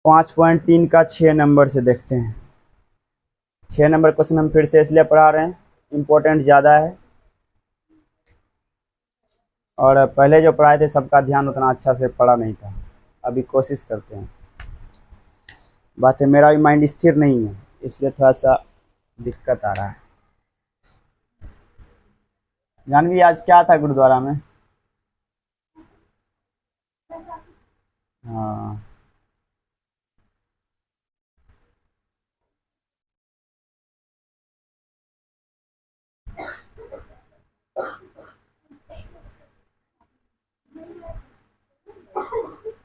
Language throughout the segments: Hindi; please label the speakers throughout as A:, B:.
A: 5.3 का 6 नंबर से देखते हैं। 6 नंबर क्वेश्चन हम फिर से इसलिए पढ़ा रहे हैं, इम्पोर्टेंट ज़्यादा है और पहले जो पढ़ाए थे सबका ध्यान उतना अच्छा से पढ़ा नहीं था। अभी कोशिश करते हैं। बात है मेरा भी माइंड स्थिर नहीं है, इसलिए थोड़ा सा दिक्कत आ रहा है। जानवी आज क्या था गुरुद्वारा में? हाँ,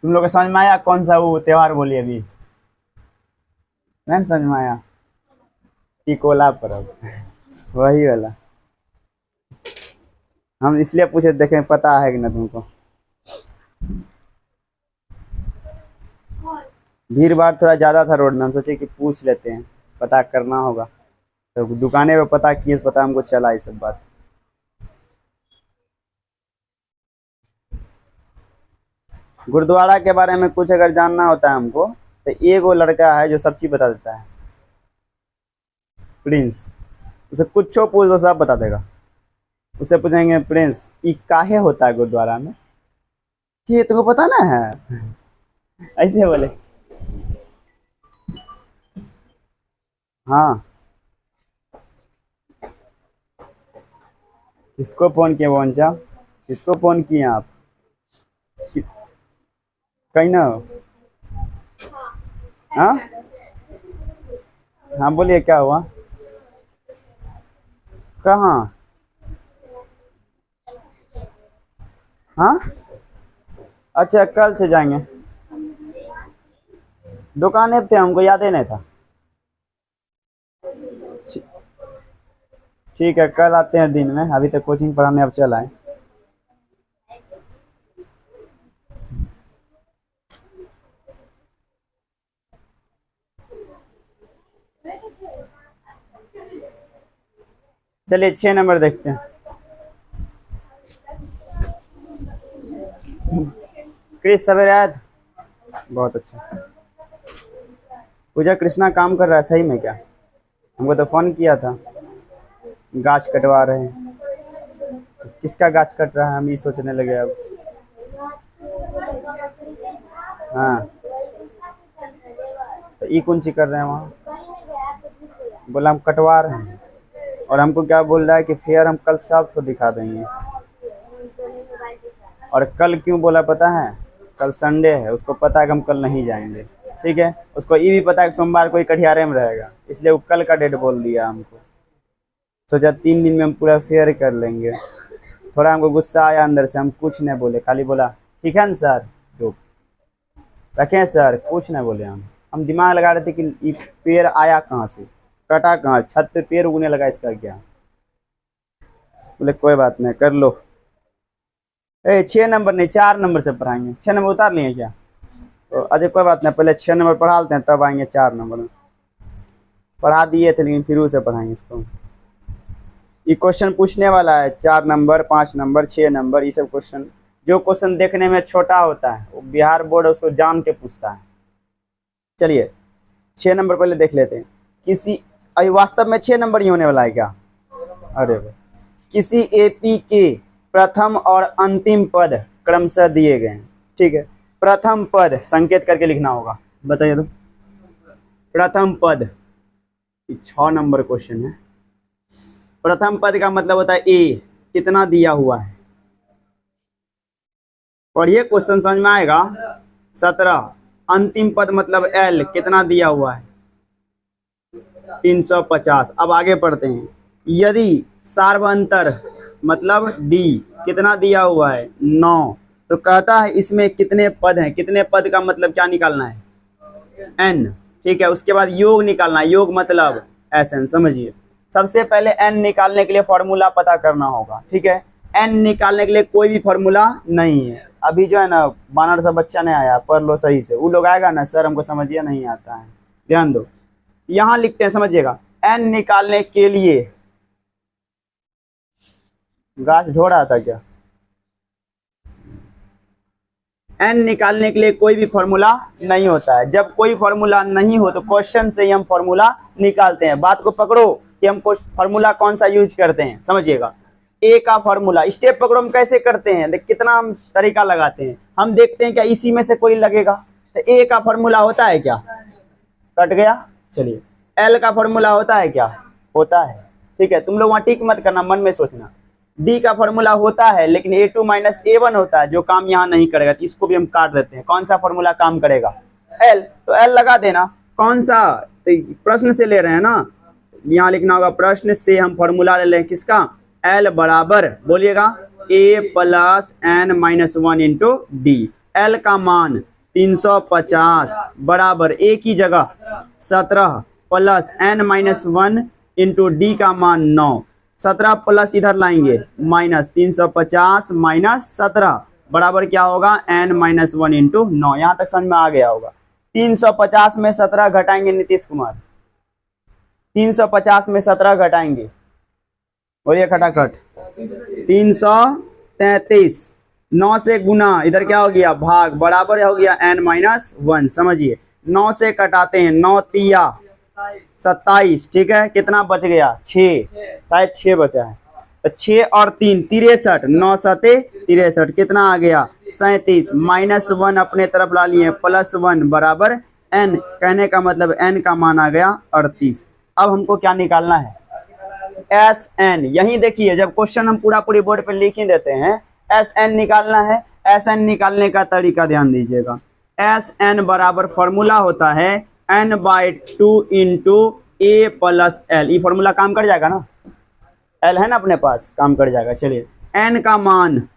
A: तुम लोग को समझ में आया कौन सा वो त्योहार बोली अभी? नहीं समझ में आया? टिकोला पर्व वही वाला। हम इसलिए पूछे देखें पता है कि ना तुमको। भीड़ भाड़ थोड़ा ज़्यादा था रोड में, हम सोचे कि पूछ लेते हैं, पता करना होगा। तो दुकानें पे पता किए, पता हमको चला ये सब बात। गुरुद्वारा के बारे में कुछ अगर जानना होता है हमको, तो एक वो लड़का है जो सब चीज़ बता देता है, प्रिंस। उसे कुछ पूछ दो सब बता देगा। उसे पूछेंगे प्रिंस ये काहे होता है गुरुद्वारा में, कि ये तुमको पता ना है? ऐसे बोले। हाँ, किसको फोन किए वंशा? किसको फोन किए आप? कि- कहीं ना हो? हाँ हाँ, बोलिए क्या हुआ? कहाँ? हाँ, अच्छा कल से जाएंगे। दुकाने पे थे, हमको याद ही नहीं था। ठीक है, कल आते हैं दिन में, अभी तक कोचिंग पढ़ाने अब चल आए। चलिए 6 नंबर देखते हैं। क्रिस सवेरे आया था? बहुत अच्छा। पूजा कृष्णा काम कर रहा है सही में क्या? हमको तो फोन किया था, गाछ कटवा रहे हैं। तो किसका गाछ कट रहा है हम ये सोचने लगे अब। हाँ, तो ये कौन सी कर रहे हैं वहाँ? बोला हम कटवा रहे हैं, और हमको क्या बोल रहा है कि फेयर हम कल सबको दिखा देंगे। और कल क्यों बोला पता है? कल संडे है, उसको पता है कि हम कल नहीं जाएंगे। ठीक है, उसको ये भी पता है कि सोमवार को ही कटिहारे में रहेगा, इसलिए वो कल का डेट बोल दिया हमको। सोचा 3 दिन में हम पूरा फेयर कर लेंगे। थोड़ा हमको गुस्सा आया अंदर से, हम कुछ नहीं बोले, खाली बोला ठीक है ना सर, चुप रखें सर, कुछ नहीं बोले। हम दिमाग लगा रहे थे कि ये पेड़ आया कहाँ से, कटा कहाँ, छत पे पेड़ उगने लगा, इसका क्या? बोले कोई बात नहीं, कर लो। 6 नंबर नहीं 4 नंबर से पढ़ाएंगे। 6 नंबर उतार लिए क्या? तो अच्छा कोई बात नहीं, पहले 6 नंबर पढ़ा लेते हैं, तब आएंगे 4 नंबर में। पढ़ा दिए थे लेकिन फिर से पढ़ाएंगे इसको। ये क्वेश्चन पूछने वाला है 4 नंबर, 5 नंबर, 6 नंबर, ये सब क्वेश्चन। जो क्वेश्चन देखने में छोटा होता है वो बिहार बोर्ड उसको जान के पूछता है। चलिए 6 नंबर पहले देख लेते हैं। किसी, अभी वास्तव में 6 नंबर ही होने वाला है क्या? अरे भाई, किसी एपी के प्रथम और अंतिम पद क्रमशः दिए गए हैं। ठीक है, प्रथम पद संकेत करके लिखना होगा। बताइए तो, प्रथम पद 6 नंबर क्वेश्चन है। प्रथम पद का मतलब होता है ए, कितना दिया हुआ है। पढ़िए क्वेश्चन समझ में आएगा। 17। अंतिम पद मतलब एल, कितना दिया हुआ है? 350। अब आगे पढ़ते हैं। यदि सार्वंतर मतलब डी, कितना दिया हुआ है? 9। तो कहता है इसमें कितने पद हैं? कितने पद का मतलब क्या निकालना है? एन। ठीक है, उसके बाद योग निकालना है, योग मतलब एस एन। समझिए, सबसे पहले एन निकालने के लिए फॉर्मूला पता करना होगा। ठीक है, एन निकालने के लिए कोई भी फॉर्मूला नहीं है। अभी जो है ना बानर सा बच्चा नहीं आया, पढ़ लो सही से, वो लोग आएगा ना सर हमको समझिए नहीं आता है, ध्यान दो। यहाँ लिखते हैं, समझिएगा, एन निकालने के लिए, गाछ ढो रहा था क्या? एन निकालने के लिए कोई भी फॉर्मूला नहीं होता है। जब कोई फॉर्मूला नहीं हो तो क्वेश्चन से ही हम फॉर्मूला निकालते हैं। बात को पकड़ो कि हम फॉर्मूला कौन सा यूज करते हैं, समझिएगा। ए का फॉर्मूला स्टेप पकड़ो, हम कैसे करते हैं, देख कितना हम तरीका लगाते हैं। हम देखते हैं क्या इसी में से कोई लगेगा, तो ए का फॉर्मूला होता है क्या, कट गया। चलिए एल का फॉर्मूला होता है क्या, होता है, ठीक है। तुम लोग वहां टिक मत करना, मन में सोचना। डी का फॉर्मूला होता है, लेकिन A2 माइनस A1 होता है, जो काम यहाँ नहीं करेगा, तो इसको भी हम काट देते हैं। कौन सा फॉर्मूला काम करेगा, एल, तो एल लगा देना। कौन सा, तो प्रश्न से ले रहे हैं ना, यहाँ लिखना होगा प्रश्न से हम फॉर्मूला ले लें किसका, एल बराबर, बोलिएगा A plus N minus 1 into D. L का मान 350 बराबर A की जगह 17 plus N minus 1 into D का मान 9। 17 प्लस इधर लाएंगे माइनस 350 माइनस 17 बराबर क्या होगा, एन माइनस 1 इंटू 9। यहाँ तक समझ में आ गया होगा। 350 में 17 घटाएंगे नीतीश कुमार, 350 में 17 घटाएंगे, बोलिए खटाखट, 333। 9 से गुना, इधर क्या हो गया भाग, बराबर हो गया एन माइनस 1। समझिए 9 से कटाते हैं, 9 तिया 27, ठीक है। कितना बच गया, 6, शायद 6 बचा है, तो 6 और 3 63, 9 सते 63, कितना आ गया 37, माइनस 1 अपने तरफ ला लिए, प्लस 1 बराबर एन। कहने का मतलब एन का मान आ गया 38। अब हमको क्या निकालना है, एस एन। यही देखिए, जब क्वेश्चन हम पूरा पूरी बोर्ड पे लिख ही देते हैं, एस एन निकालना है। एस एन निकालने का तरीका ध्यान दीजिएगा। एस एन बराबर फॉर्मूला होता है n/2 into A plus L. ये फॉर्मूला काम कर जाएगा ना, एल है ना अपने पास, काम कर जाएगा। चलिए एन का मान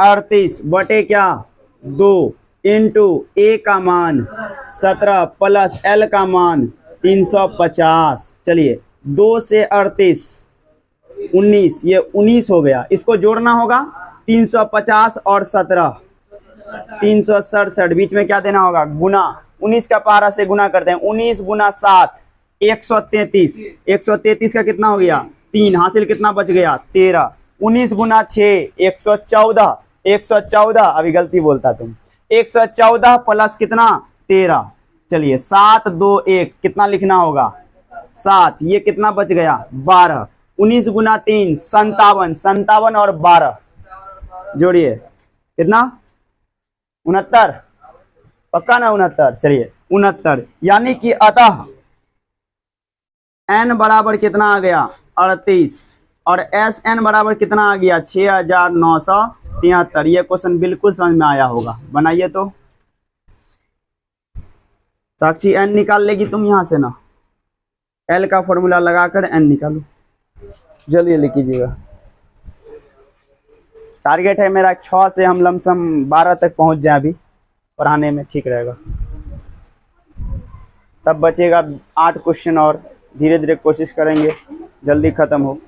A: 38 बटे क्या 2 इंटू ए का मान 17 प्लस एल का मान 350। चलिए 2 से 38 19, ये 19 हो गया। इसको जोड़ना होगा 350 और 17 367, बीच में क्या देना होगा, गुना। 19 का पहाड़ा से गुना करते हैं, 19 गुना 7 133। 133 का कितना हो गया 3, हासिल कितना बच गया 13। 19 गुना 6 114, 114, अभी गलती बोलता तुम, 114 प्लस कितना 13। चलिए 7 2 1, कितना लिखना होगा 7, ये कितना बच गया 12। 19 गुना 3 57, 57 और 12 जोड़िए कितना 69, पक्का ना 69। चलिए 69, यानी कि अतः n बराबर कितना आ गया 38 और एस एन बराबर कितना आ गया 6973। ये क्वेश्चन बिल्कुल समझ में आया होगा, बनाइए तो। साक्षी n निकाल लेगी तुम यहां से ना, l का फॉर्मूला लगाकर n निकालो, जल्दी जल्दी कीजिएगा। टारगेट है मेरा 6 से हम लमसम 12 तक पहुंच जाए, अभी पढ़ाने में ठीक रहेगा। तब बचेगा 8 क्वेश्चन और धीरे धीरे कोशिश करेंगे जल्दी खत्म हो।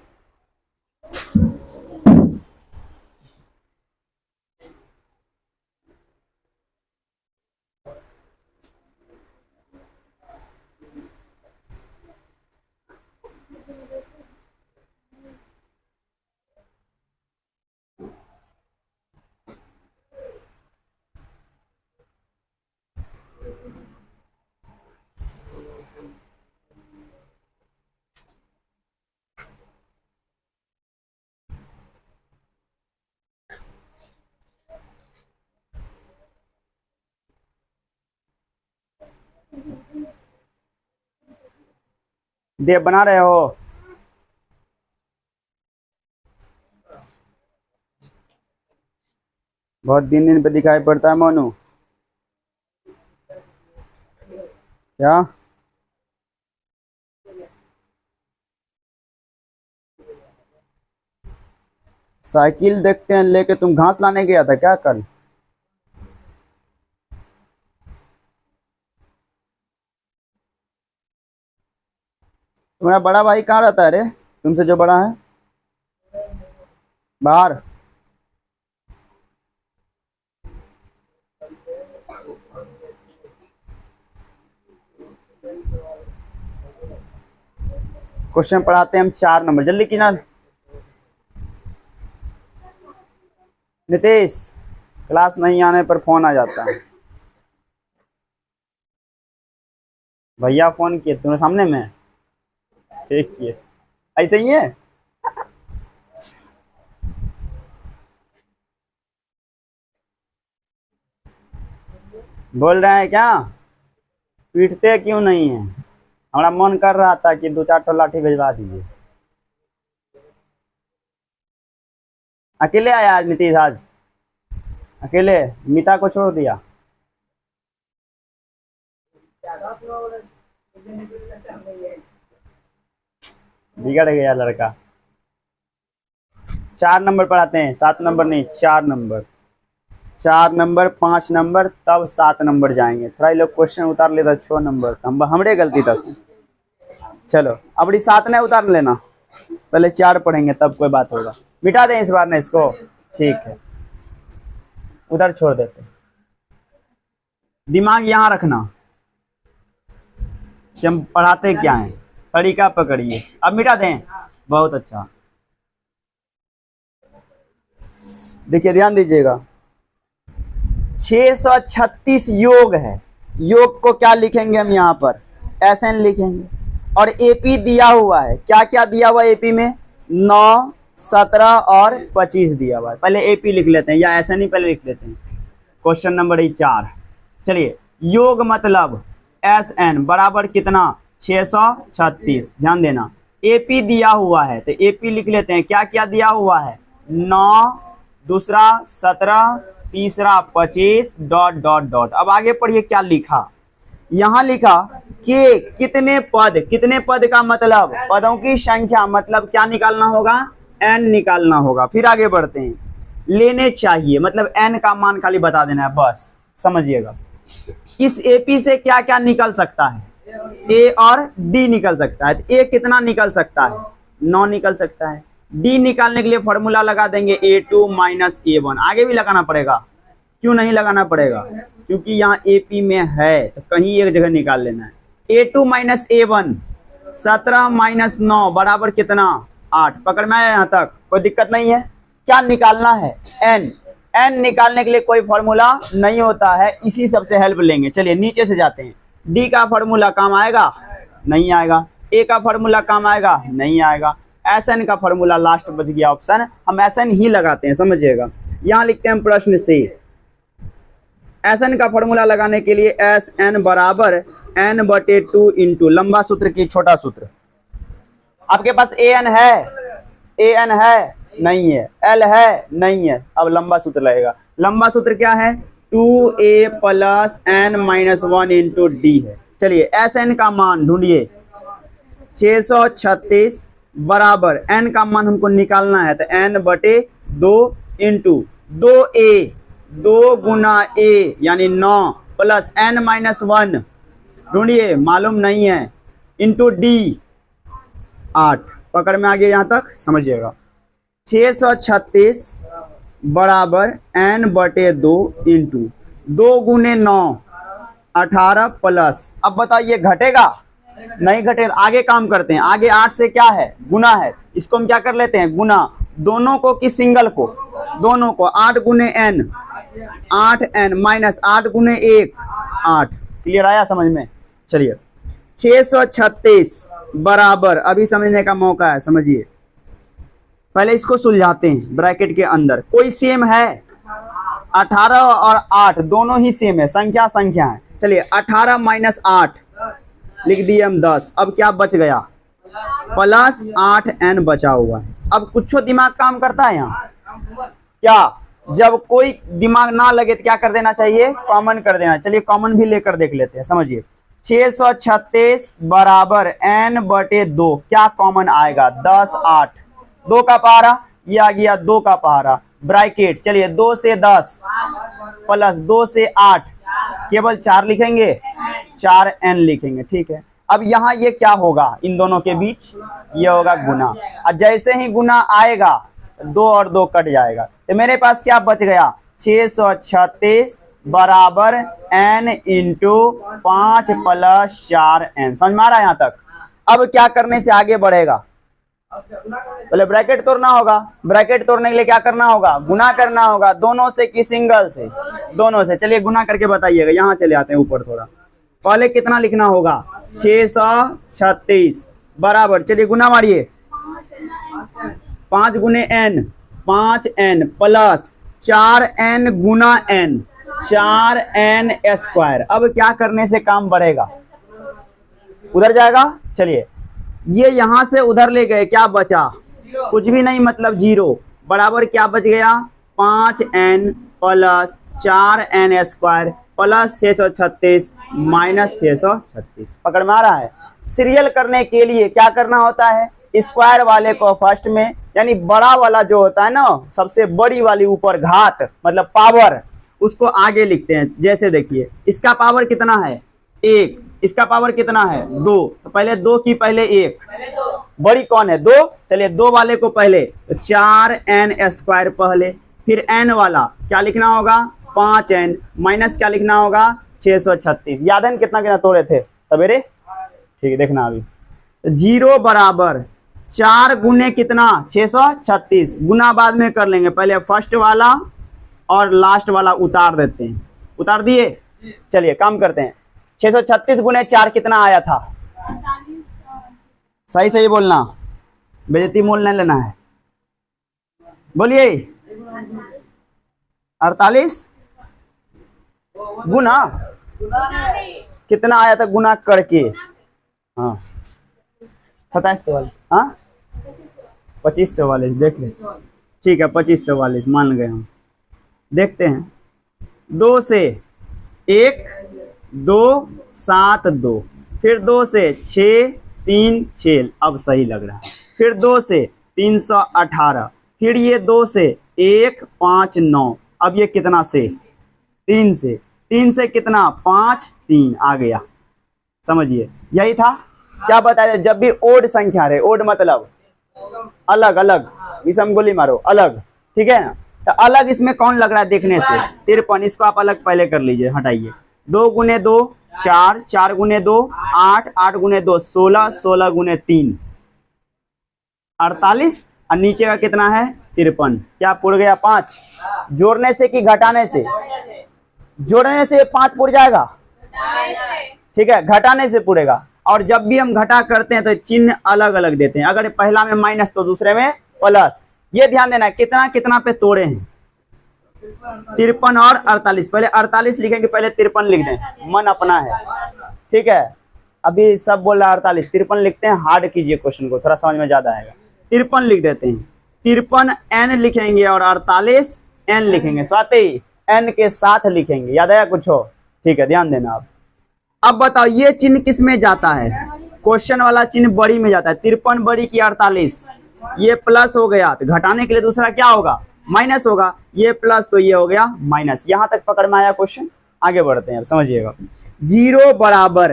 A: देव बना रहे हो, बहुत दिन दिन पे दिखाई पड़ता है मोनू, क्या साइकिल देखते हैं लेके, तुम घास लाने गया था क्या कल? तुम्हारा बड़ा भाई कहाँ रहता है रे, तुमसे जो बड़ा है? बाहर। क्वेश्चन पढ़ाते हैं हम 4 नंबर, जल्दी की ना नीतीश। क्लास नहीं आने पर फोन आ जाता है। भैया फोन किए तुम्हें सामने में? ठीक किए। ऐसे ही है। बोल रहे हैं क्या? पीटते क्यों नहीं है? हमारा मन कर रहा था कि 2-4 ठो लाठी भिजवा दीजिए। अकेले आया आज नीतीश? आज अकेले? मीता को छोड़ दिया? बिगड़ गया लड़का। 4 नंबर पढ़ाते हैं, 7 नंबर नहीं, 4 नंबर। 4 नंबर 5 नंबर तब 7 नंबर जाएंगे। थोड़ा लोग क्वेश्चन उतार लेता 6 नंबर तो हमरे गलती था। चलो अब 7 ने उतार लेना, पहले 4 पढ़ेंगे तब कोई बात होगा। मिटा दें इस बार ना इसको, ठीक है उधर छोड़ देते। दिमाग यहाँ रखना, हम पढ़ाते क्या है, तरीका पकड़िए। अब मिटा दें, बहुत अच्छा। देखिए ध्यान दीजिएगा, 636 योग है। योग को क्या लिखेंगे हम यहाँ पर? SN लिखेंगे। और AP दिया हुआ है, क्या क्या दिया हुआ है AP में? 9, 17 और 25 दिया हुआ है। पहले AP लिख लेते हैं, या SN ही पहले लिख लेते हैं। Question number 4। चलिए, योग मतलब SN बराबर कितना? 636। ध्यान देना, AP दिया हुआ है तो AP लिख लेते हैं। क्या क्या दिया हुआ है? 9, दूसरा 17, तीसरा 25 ... अब आगे पढ़िए क्या लिखा। यहां लिखा कि कितने पद, कितने पद का मतलब पदों की संख्या, मतलब क्या निकालना होगा? n निकालना होगा। फिर आगे बढ़ते हैं, लेने चाहिए मतलब n का मान खाली बता देना है, बस समझिएगा। इस AP से क्या क्या निकल सकता है? A और D निकल सकता है। तो A कितना निकल सकता है? 9 निकल सकता है। D निकालने के लिए फॉर्मूला लगा देंगे A2 - A1। आगे भी लगाना पड़ेगा, क्यों नहीं लगाना पड़ेगा? क्योंकि यहाँ AP में है तो कहीं एक जगह निकाल लेना है। A2 - A1, 17 - 9 बराबर कितना? 8। पकड़ में आया यहाँ तक? कोई दिक्कत नहीं है। क्या निकालना है? n। n निकालने के लिए कोई फॉर्मूला नहीं होता है, इसी सबसे हेल्प लेंगे। चलिए नीचे से जाते हैं। D का फॉर्मूला काम आएगा? नहीं आएगा। A का फॉर्मूला काम आएगा? नहीं आएगा। SN का फॉर्मूला लास्ट बच गया ऑप्शन, हम SN ही लगाते हैं, समझिएगा। यहाँ लिखते हैं प्रश्न से, SN का फॉर्मूला लगाने के लिए SN बराबर n/2 इंटू लंबा सूत्र की छोटा सूत्र। आपके पास AN है? AN है? नहीं है। L है? नहीं है। अब लंबा सूत्र लगेगा। लंबा सूत्र क्या है? 2A + n-1 इंटू D है। चलिए SN का मान ढूंढिए। 636 बराबर n का मान हमको निकालना है तो n/2 into 2A, 2 Guna A यानी 9 प्लस n-1 ढूंढिए, मालूम नहीं है, इंटू D 8। पकड़ में आ गया यहाँ तक? समझिएगा। 636 बराबर n/2 इंटू 2 गुने 9 18 प्लस, अब बताइए घटेगा? नहीं घटेगा। आगे काम करते हैं। आगे 8 से क्या है? गुना है। इसको हम क्या कर लेते हैं? गुना। दोनों को कि सिंगल को? दोनों को। 8 गुने n, 8n माइनस 8 गुने 1 8। क्लियर आया समझ में? चलिए 636 बराबर, अभी समझने का मौका है, समझिए। पहले इसको सुलझाते हैं ब्रैकेट के अंदर। कोई सेम है? 18 और 8 दोनों ही सेम है, संख्या संख्या है। चलिए 18 - 8 लिख दिए हम 10। अब क्या बच गया? प्लस 8n बचा हुआ है। अब कुछ दिमाग काम करता है यहाँ क्या? जब कोई दिमाग ना लगे तो क्या कर देना चाहिए? कॉमन कर देना। चलिए कॉमन भी लेकर देख लेते हैं, समझिए। 636 बराबर n/2, क्या कॉमन आएगा? 10 8, 2 का पहाड़ा, ये आ गया 2 का पहाड़ा, ब्रैकेट। चलिए 2 से 10 प्लस 2 से 8, केवल 4 लिखेंगे, 4n लिखेंगे, ठीक है। अब यहाँ ये क्या होगा? इन दोनों के बीच ये होगा गुना। और जैसे ही गुना आएगा 2 और 2 कट जाएगा, तो मेरे पास क्या बच गया? 636 बराबर n इंटू 5 प्लस 4n। समझ में आ रहा है यहाँ तक? अब क्या करने से आगे बढ़ेगा? पहले ब्रैकेट तोड़ना होगा, ब्रैकेट तोड़ने के लिए क्या करना होगा, गुना करना होगा, दोनों से कि सिंगल से, दोनों से। चलिए गुना करके बताइएगा, यहाँ चले आते हैं ऊपर थोड़ा। पहले कितना लिखना होगा, 636 बराबर, चलिए गुना मारिए, 5 गुने n, 5n प्लस 4n गुना n, 4n स्क्वायर। अब क्या करने से काम बढ़ेगा, उधर जाएगा। चलिए ये यहां से उधर ले गए, क्या बचा, कुछ भी नहीं, मतलब 0 बराबर क्या बच गया, 5n plus 4n square plus 636 minus 636। पकड़ में आ रहा है। सीरियल करने के लिए क्या करना होता है, स्क्वायर वाले को फर्स्ट में, यानी बड़ा वाला जो होता है ना, सबसे बड़ी वाली ऊपर घात मतलब पावर, उसको आगे लिखते हैं। जैसे देखिए इसका पावर कितना है 1, इसका पावर कितना है 2, तो पहले 2 की पहले 1, बड़ी कौन है 2, चलिए 2 वाले को पहले, तो 4n स्क्वायर पहले, फिर n वाला क्या लिखना होगा 5n माइनस क्या लिखना होगा 636। याद है कितना कितना तोड़े थे सवेरे, ठीक है देखना अभी। 0 बराबर 4 गुने कितना 636, गुना बाद में कर लेंगे, पहले फर्स्ट वाला और लास्ट वाला उतार देते हैं, उतार दिए। चलिए काम करते हैं, 636 गुने 4 कितना आया था, सही सही बोलना, बेइज्जती मोल नहीं लेना है, बोलिए 48 गुना कितना आया था गुना करके, हाँ 2744, हाँ 2544 देख ले, ठीक है 2544 मान गए हम। देखते हैं 2 से 1 2 7 2, फिर 2 से 6 3 6, अब सही लग रहा है, फिर 2 से 318, फिर ये 2 से 1 5 9, अब ये कितना से 3 से कितना 5 3 आ गया, समझिए यही था। क्या बताया, जब भी ओड संख्या रहे, ओड मतलब अलग अलग, इसम गोली मारो अलग, ठीक है ना, तो अलग इसमें कौन लग रहा है देखने से 53, इसको आप अलग पहले कर लीजिए, हटाइए। 2 गुने 2 4, 4 गुने 2 8, 8 गुने 2 16, 16 गुने 3 48, और नीचे का कितना है 53, क्या पुड़ गया 5, जोड़ने से कि घटाने से, जोड़ने से 5 पुड़ जाएगा, ठीक है, घटाने से पुड़ेगा। और जब भी हम घटा करते हैं तो चिन्ह अलग अलग देते हैं, अगर पहला में माइनस तो दूसरे में प्लस। ये ध्यान देना कितना कितना पे तोड़े हैं, 53 और 48, पहले 48 लिखेंगे, पहले 53 लिख दें, मन अपना है, ठीक है। अभी सब बोल रहा है 48, 53 लिखते हैं, हार्ड कीजिए क्वेश्चन को, थोड़ा समझ में ज्यादा आएगा। 53 लिख देते हैं, 53 n लिखेंगे और 48 n लिखेंगे, साथ ही n के साथ लिखेंगे, याद आया कुछ हो, ठीक है ध्यान देना आप। अब बताओ ये चिन्ह किस में जाता है, क्वेश्चन वाला चिन्ह बड़ी में जाता है, 53 बड़ी की 48, ये प्लस हो गया तो घटाने के लिए दूसरा क्या होगा माइनस होगा, ये प्लस तो ये हो गया माइनस। यहां तक पकड़ में आया क्वेश्चन, आगे बढ़ते हैं अब समझिएगा। 0 बराबर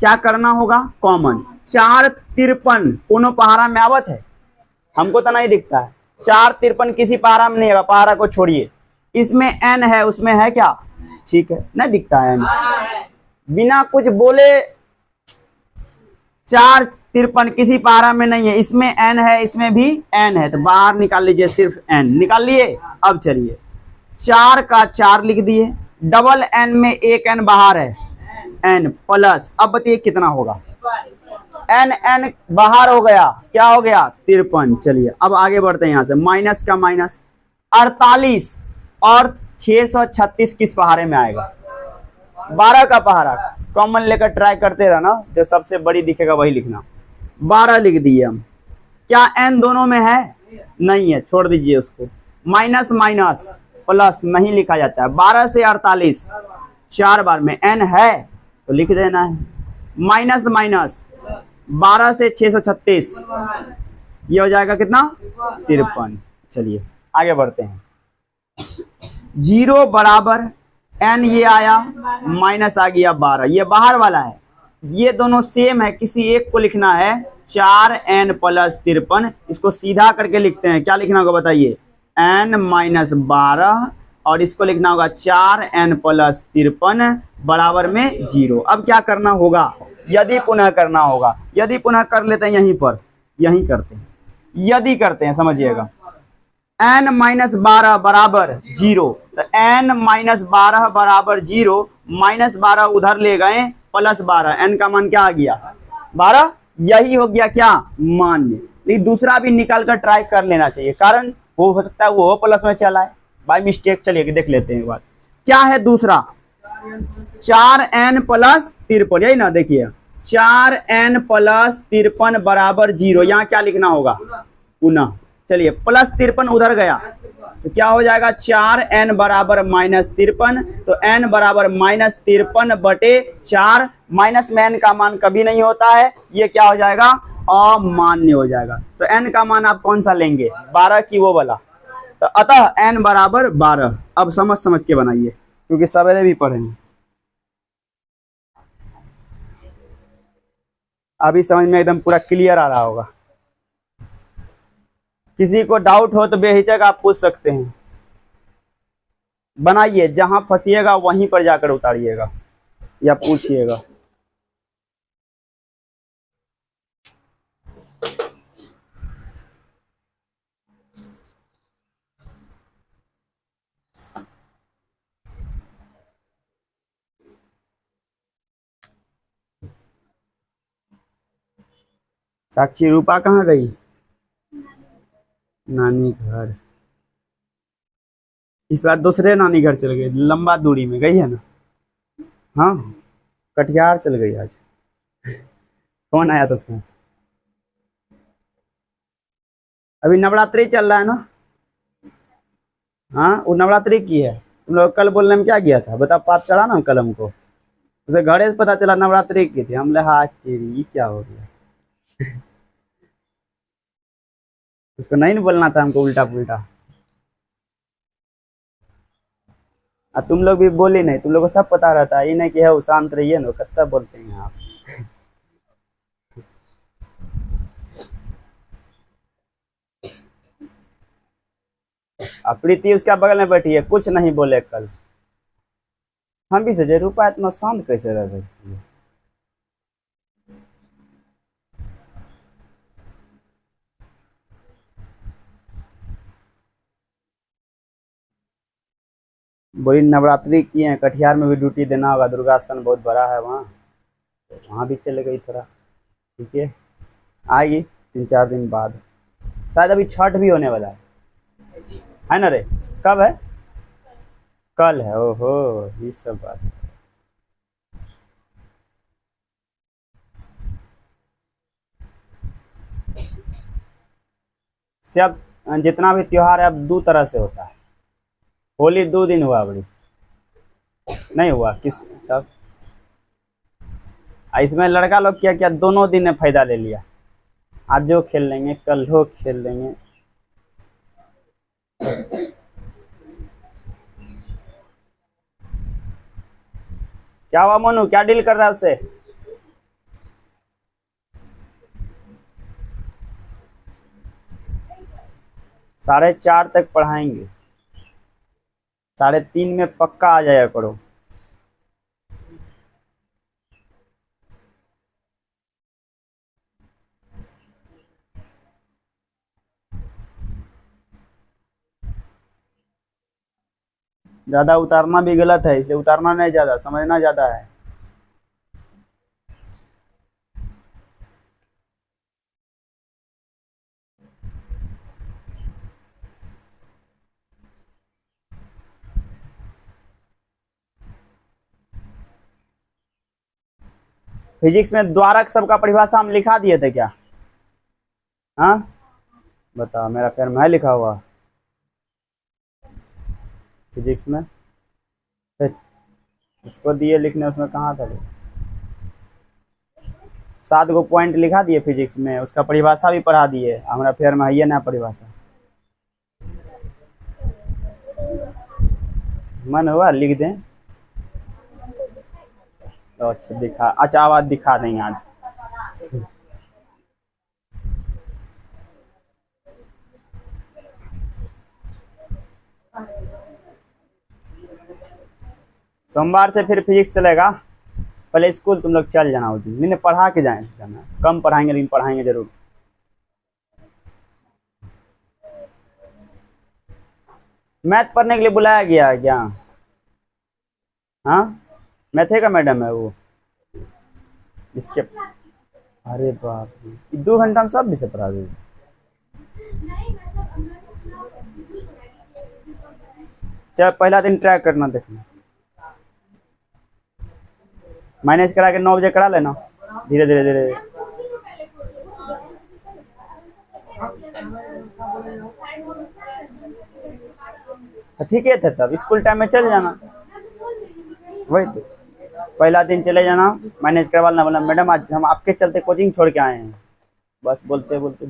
A: क्या करना होगा कॉमन, 4 53 कोनो पहाड़ा में आवत है, हमको तो नहीं दिखता है, 4 53 किसी पहाड़ा में नहीं है, पहाड़ा को छोड़िए, इसमें n है उसमें है क्या, ठीक है नहीं दिखता है n, बिना कुछ बोले 4 53 किसी पहाड़ा में नहीं है, इसमें n है इसमें भी n है, तो बाहर निकाल लीजिए, सिर्फ n निकाल लिए। अब चलिए 4 का 4 लिख दिए, डबल n में एक n बाहर है n प्लस, अब बताइए कितना होगा, n बाहर हो गया, क्या हो गया 53। चलिए अब आगे बढ़ते हैं, यहाँ से माइनस का माइनस, 48 और 636 किस पहाड़े में आएगा, 12 का पहाड़ा, कॉमन लेकर ट्राई करते रहना, जो सबसे बड़ी दिखेगा वही लिखना। 12 लिख दिए हम, क्या n दोनों में है, नहीं है, छोड़ दीजिए उसको, माइनस माइनस प्लस नहीं लिखा जाता है, 12 से 48 4 बार में n है तो लिख देना है, माइनस माइनस 12 से 636, ये हो जाएगा कितना 53। चलिए आगे बढ़ते हैं, 0 बराबर n ये आया माइनस आ गया 12, ये बाहर वाला है, ये दोनों सेम है, किसी एक को लिखना है 4n प्लस 53, इसको सीधा करके लिखते हैं, क्या लिखना होगा बताइए, n माइनस 12, और इसको लिखना होगा 4n प्लस 53 बराबर में 0। अब क्या करना होगा, यदि पुनः करना होगा, यदि पुनः कर लेते हैं, यहीं पर यहीं करते हैं, यदि करते हैं, समझिएगा, n माइनस 12 बराबर 0, तो n माइनस 12 बराबर 0, माइनस 12 उधर ले गए प्लस 12, n का मान क्या आ गया 12, यही हो गया क्या मान्य। लेकिन दूसरा भी निकाल कर ट्राई कर लेना चाहिए, कारण वो हो सकता है वो प्लस में चला है बाय मिस्टेक। चलिए देख लेते हैं एक बार क्या है दूसरा, 4n प्लस 53, यही ना, देखिए 4n प्लस 53 बराबर 0, यहाँ क्या लिखना होगा पुनः, चलिए प्लस 53 उधर गया तो क्या हो जाएगा 4n बराबर माइनस 53, तो n बराबर माइनस 53 बटे 4, माइनस में n का मान कभी नहीं होता है, ये क्या हो जाएगा अमान्य हो जाएगा। तो n का मान आप कौन सा लेंगे 12 की वो वाला, तो अतः n बराबर 12। अब समझ समझ के बनाइए क्योंकि सवेरे भी पढ़े हैं, अभी समझ में एकदम पूरा क्लियर आ रहा होगा। किसी को डाउट हो तो बेहिचक आप पूछ सकते हैं, बनाइए, जहां फंसिएगा वहीं पर जाकर उतारिएगा या पूछिएगा। साक्षी रूपा कहाँ गई, नानी घर, इस बार दूसरे नानी घर चल गई, लंबा दूरी में गई है ना, हाँ कटिहार चल गई आज, फोन आया था उसका। अभी नवरात्रि चल रहा है ना, हाँ वो नवरात्रि की है। तुम लोग कल बोलने में क्या गया था बता, पाप चढ़ा ना कल हमको, उसे घरे से पता चला नवरात्रि की थी, हमले हाँ तेरी क्या हो गया उसको नहीं बोलना था हमको उल्टा पुल्टा। तुम लोग भी बोले नहीं, तुम लोग को सब पता रहता है, ये नहीं कि है शांत रहिए ना, कितना बोलते हैं आप प्रीति उसका बगल में बैठी है, कुछ नहीं बोले कल, हम भी सोचे रूपा इतना शांत कैसे रह सकती है। बोली नवरात्रि की है, कटिहार में भी ड्यूटी देना होगा, दुर्गा स्थान बहुत बड़ा है वहाँ, वहाँ भी चले गई थोड़ा, ठीक है आएगी 3-4 दिन बाद, शायद अभी छठ भी होने वाला है ना रे, कब है कल है, ओहो ये सब बात। सब जितना भी त्योहार है अब 2 तरह से होता है, होली 2 दिन हुआ बड़ी, नहीं हुआ किस तब, इसमें लड़का लोग क्या क्या दोनों दिन में फायदा ले लिया, आज जो खेल लेंगे कल हो खेल लेंगे। क्या हुआ मोनू, क्या डील कर रहा है उससे, साढ़े 4 तक पढ़ाएंगे, 3:30 में पक्का आ जाया करो। ज्यादा उतारना भी गलत है, इसलिए उतारना नहीं, ज्यादा समझना ज्यादा है। फिजिक्स में द्वारक सबका परिभाषा हम लिखा दिए थे क्या, हाँ बताओ, मेरा पैर में है लिखा हुआ फिजिक्स में, उसको दिए लिखने, उसमें कहाँ था, 7 गो पॉइंट लिखा दिए फिजिक्स में, उसका परिभाषा भी पढ़ा दिए, हमारा फेयर में है ना परिभाषा, मन हुआ लिख दें तो अच्छा दिखा, अच्छा आवाज दिखा देंगे आज। सोमवार से फिर फिजिक्स चलेगा, पहले स्कूल तुम लोग चल जाना, उस दिन मैंने पढ़ा के जाना, कम पढ़ाएंगे लेकिन पढ़ाएंगे जरूर। मैथ पढ़ने के लिए बुलाया गया है क्या? हाँ, मैथे का मैडम है वो इसके। अरे बाप रे, 2 घंटा में सब विषय पढ़ा दे। चल पहला दिन ट्राई करना, देखना मैनेज करा के 9 बजे करा लेना, धीरे धीरे धीरे। तो ठीक है था, तब स्कूल टाइम में चल जाना। वही तो पहला दिन चले जाना, मैनेज करवा लेना, बोला मैडम आज हम आपके चलते कोचिंग छोड़ के आए हैं, बस बोलते बोलते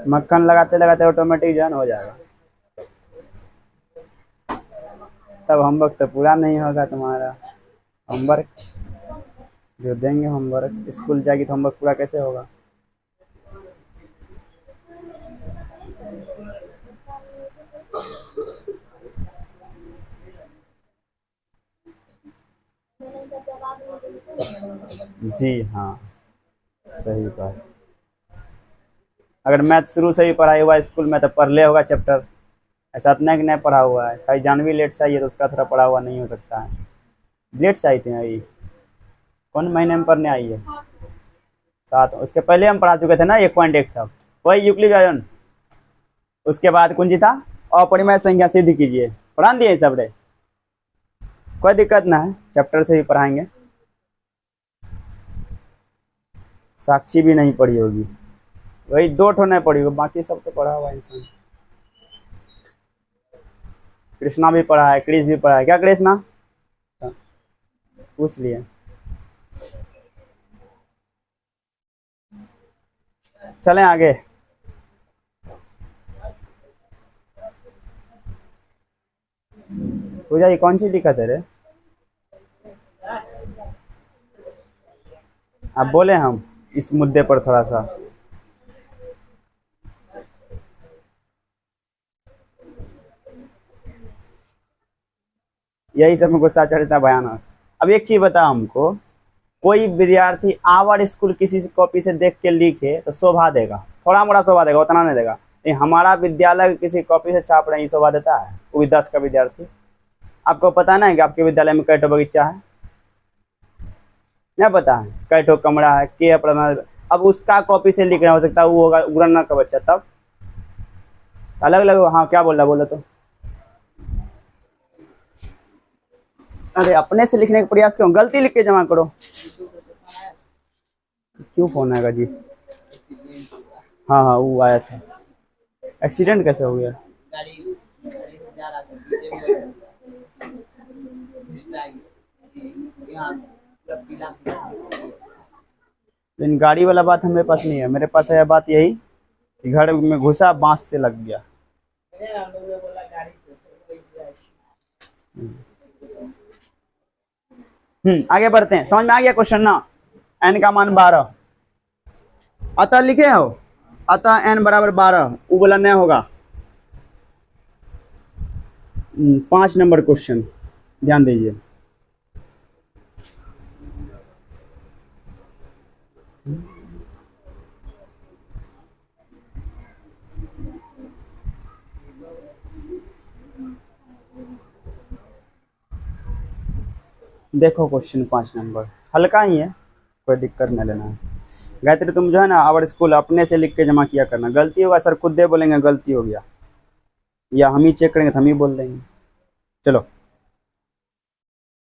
A: मक्खन लगाते लगाते ऑटोमेटिक जॉइन हो जाएगा। तब होमवर्क तो पूरा नहीं होगा तुम्हारा। होमवर्क जो देंगे, होमवर्क स्कूल जाएगी तो होमवर्क पूरा कैसे होगा? जी हाँ, सही बात। अगर मैथ शुरू से ही पढ़ाई हुआ है स्कूल में तो पढ़ ले होगा चैप्टर, ऐसा इतना कि नहीं पढ़ा हुआ है। कहीं जानवी लेट से आई है तो उसका थोड़ा पढ़ा हुआ नहीं हो सकता है। लेट से आई थी अभी, कौन महीने में पढ़ने आई है? 7, उसके पहले हम पढ़ा चुके थे ना 1.1 सब, वही यूक्लिड आयन। उसके बाद कुंजी था अपरिमेय संख्या सिद्ध कीजिए, पढ़ा दिए सब रे, कोई दिक्कत ना है, चैप्टर से ही पढ़ाएंगे। साक्षी भी नहीं पढ़ी होगी, वही 2 ठो नहीं पढ़ी होगी, बाकी सब तो पढ़ा हुआ इंसान। कृष्णा भी पढ़ा है, क्रिश भी पढ़ा है। क्या कृष्णा पूछ लिए? चलें आगे। पूजा ये कौन सी दिक्कत है रे? आप बोले हम इस मुद्दे पर थोड़ा सा। यही सब में गुस्सा चढ़ता भयानक। अब एक चीज बता हमको, कोई विद्यार्थी आवर स्कूल किसी कॉपी से देख के लिखे तो शोभा देगा, थोड़ा मोड़ा शोभा देगा, उतना नहीं देगा। नहीं, हमारा विद्यालय किसी कॉपी से छाप रहे हैं, शोभा देता है? वो भी 10 का विद्यार्थी। आपको पता नहीं कि आपके विद्यालय में कैठो बगीचा है? नहीं पता है कैठो कमरा है, के अपना। अब उसका कॉपी से लिख रहा हो सकता है वो होगा उगरना का बच्चा, तब अलग अलग। हाँ क्या बोल रहा, बोलो तो। अरे अपने से लिखने का प्रयास क्यों, गलती लिख के जमा करो। क्यों फोन आएगा जी? हाँ हाँ वो आया था। एक्सीडेंट कैसे हो गया? लेकिन गाड़ी वाला बात हमारे पास नहीं है। मेरे पास है बात यही कि घर में घुसा बांस से लग गया। आगे बढ़ते हैं, समझ में आ गया क्वेश्चन ना? n का मान 12, अतः लिखे हो, अतः n बराबर 12, वो बोला नहीं होगा। 5 नंबर क्वेश्चन ध्यान दीजिए। देखो क्वेश्चन 5 नंबर हल्का ही है, कोई दिक्कत नहीं लेना है। गायत्री तुम जो है ना आवर स्कूल अपने से लिख के जमा किया करना। गलती होगा सर खुद दे बोलेंगे गलती हो गया, या हम ही चेक करेंगे तो हम ही बोल देंगे। चलो,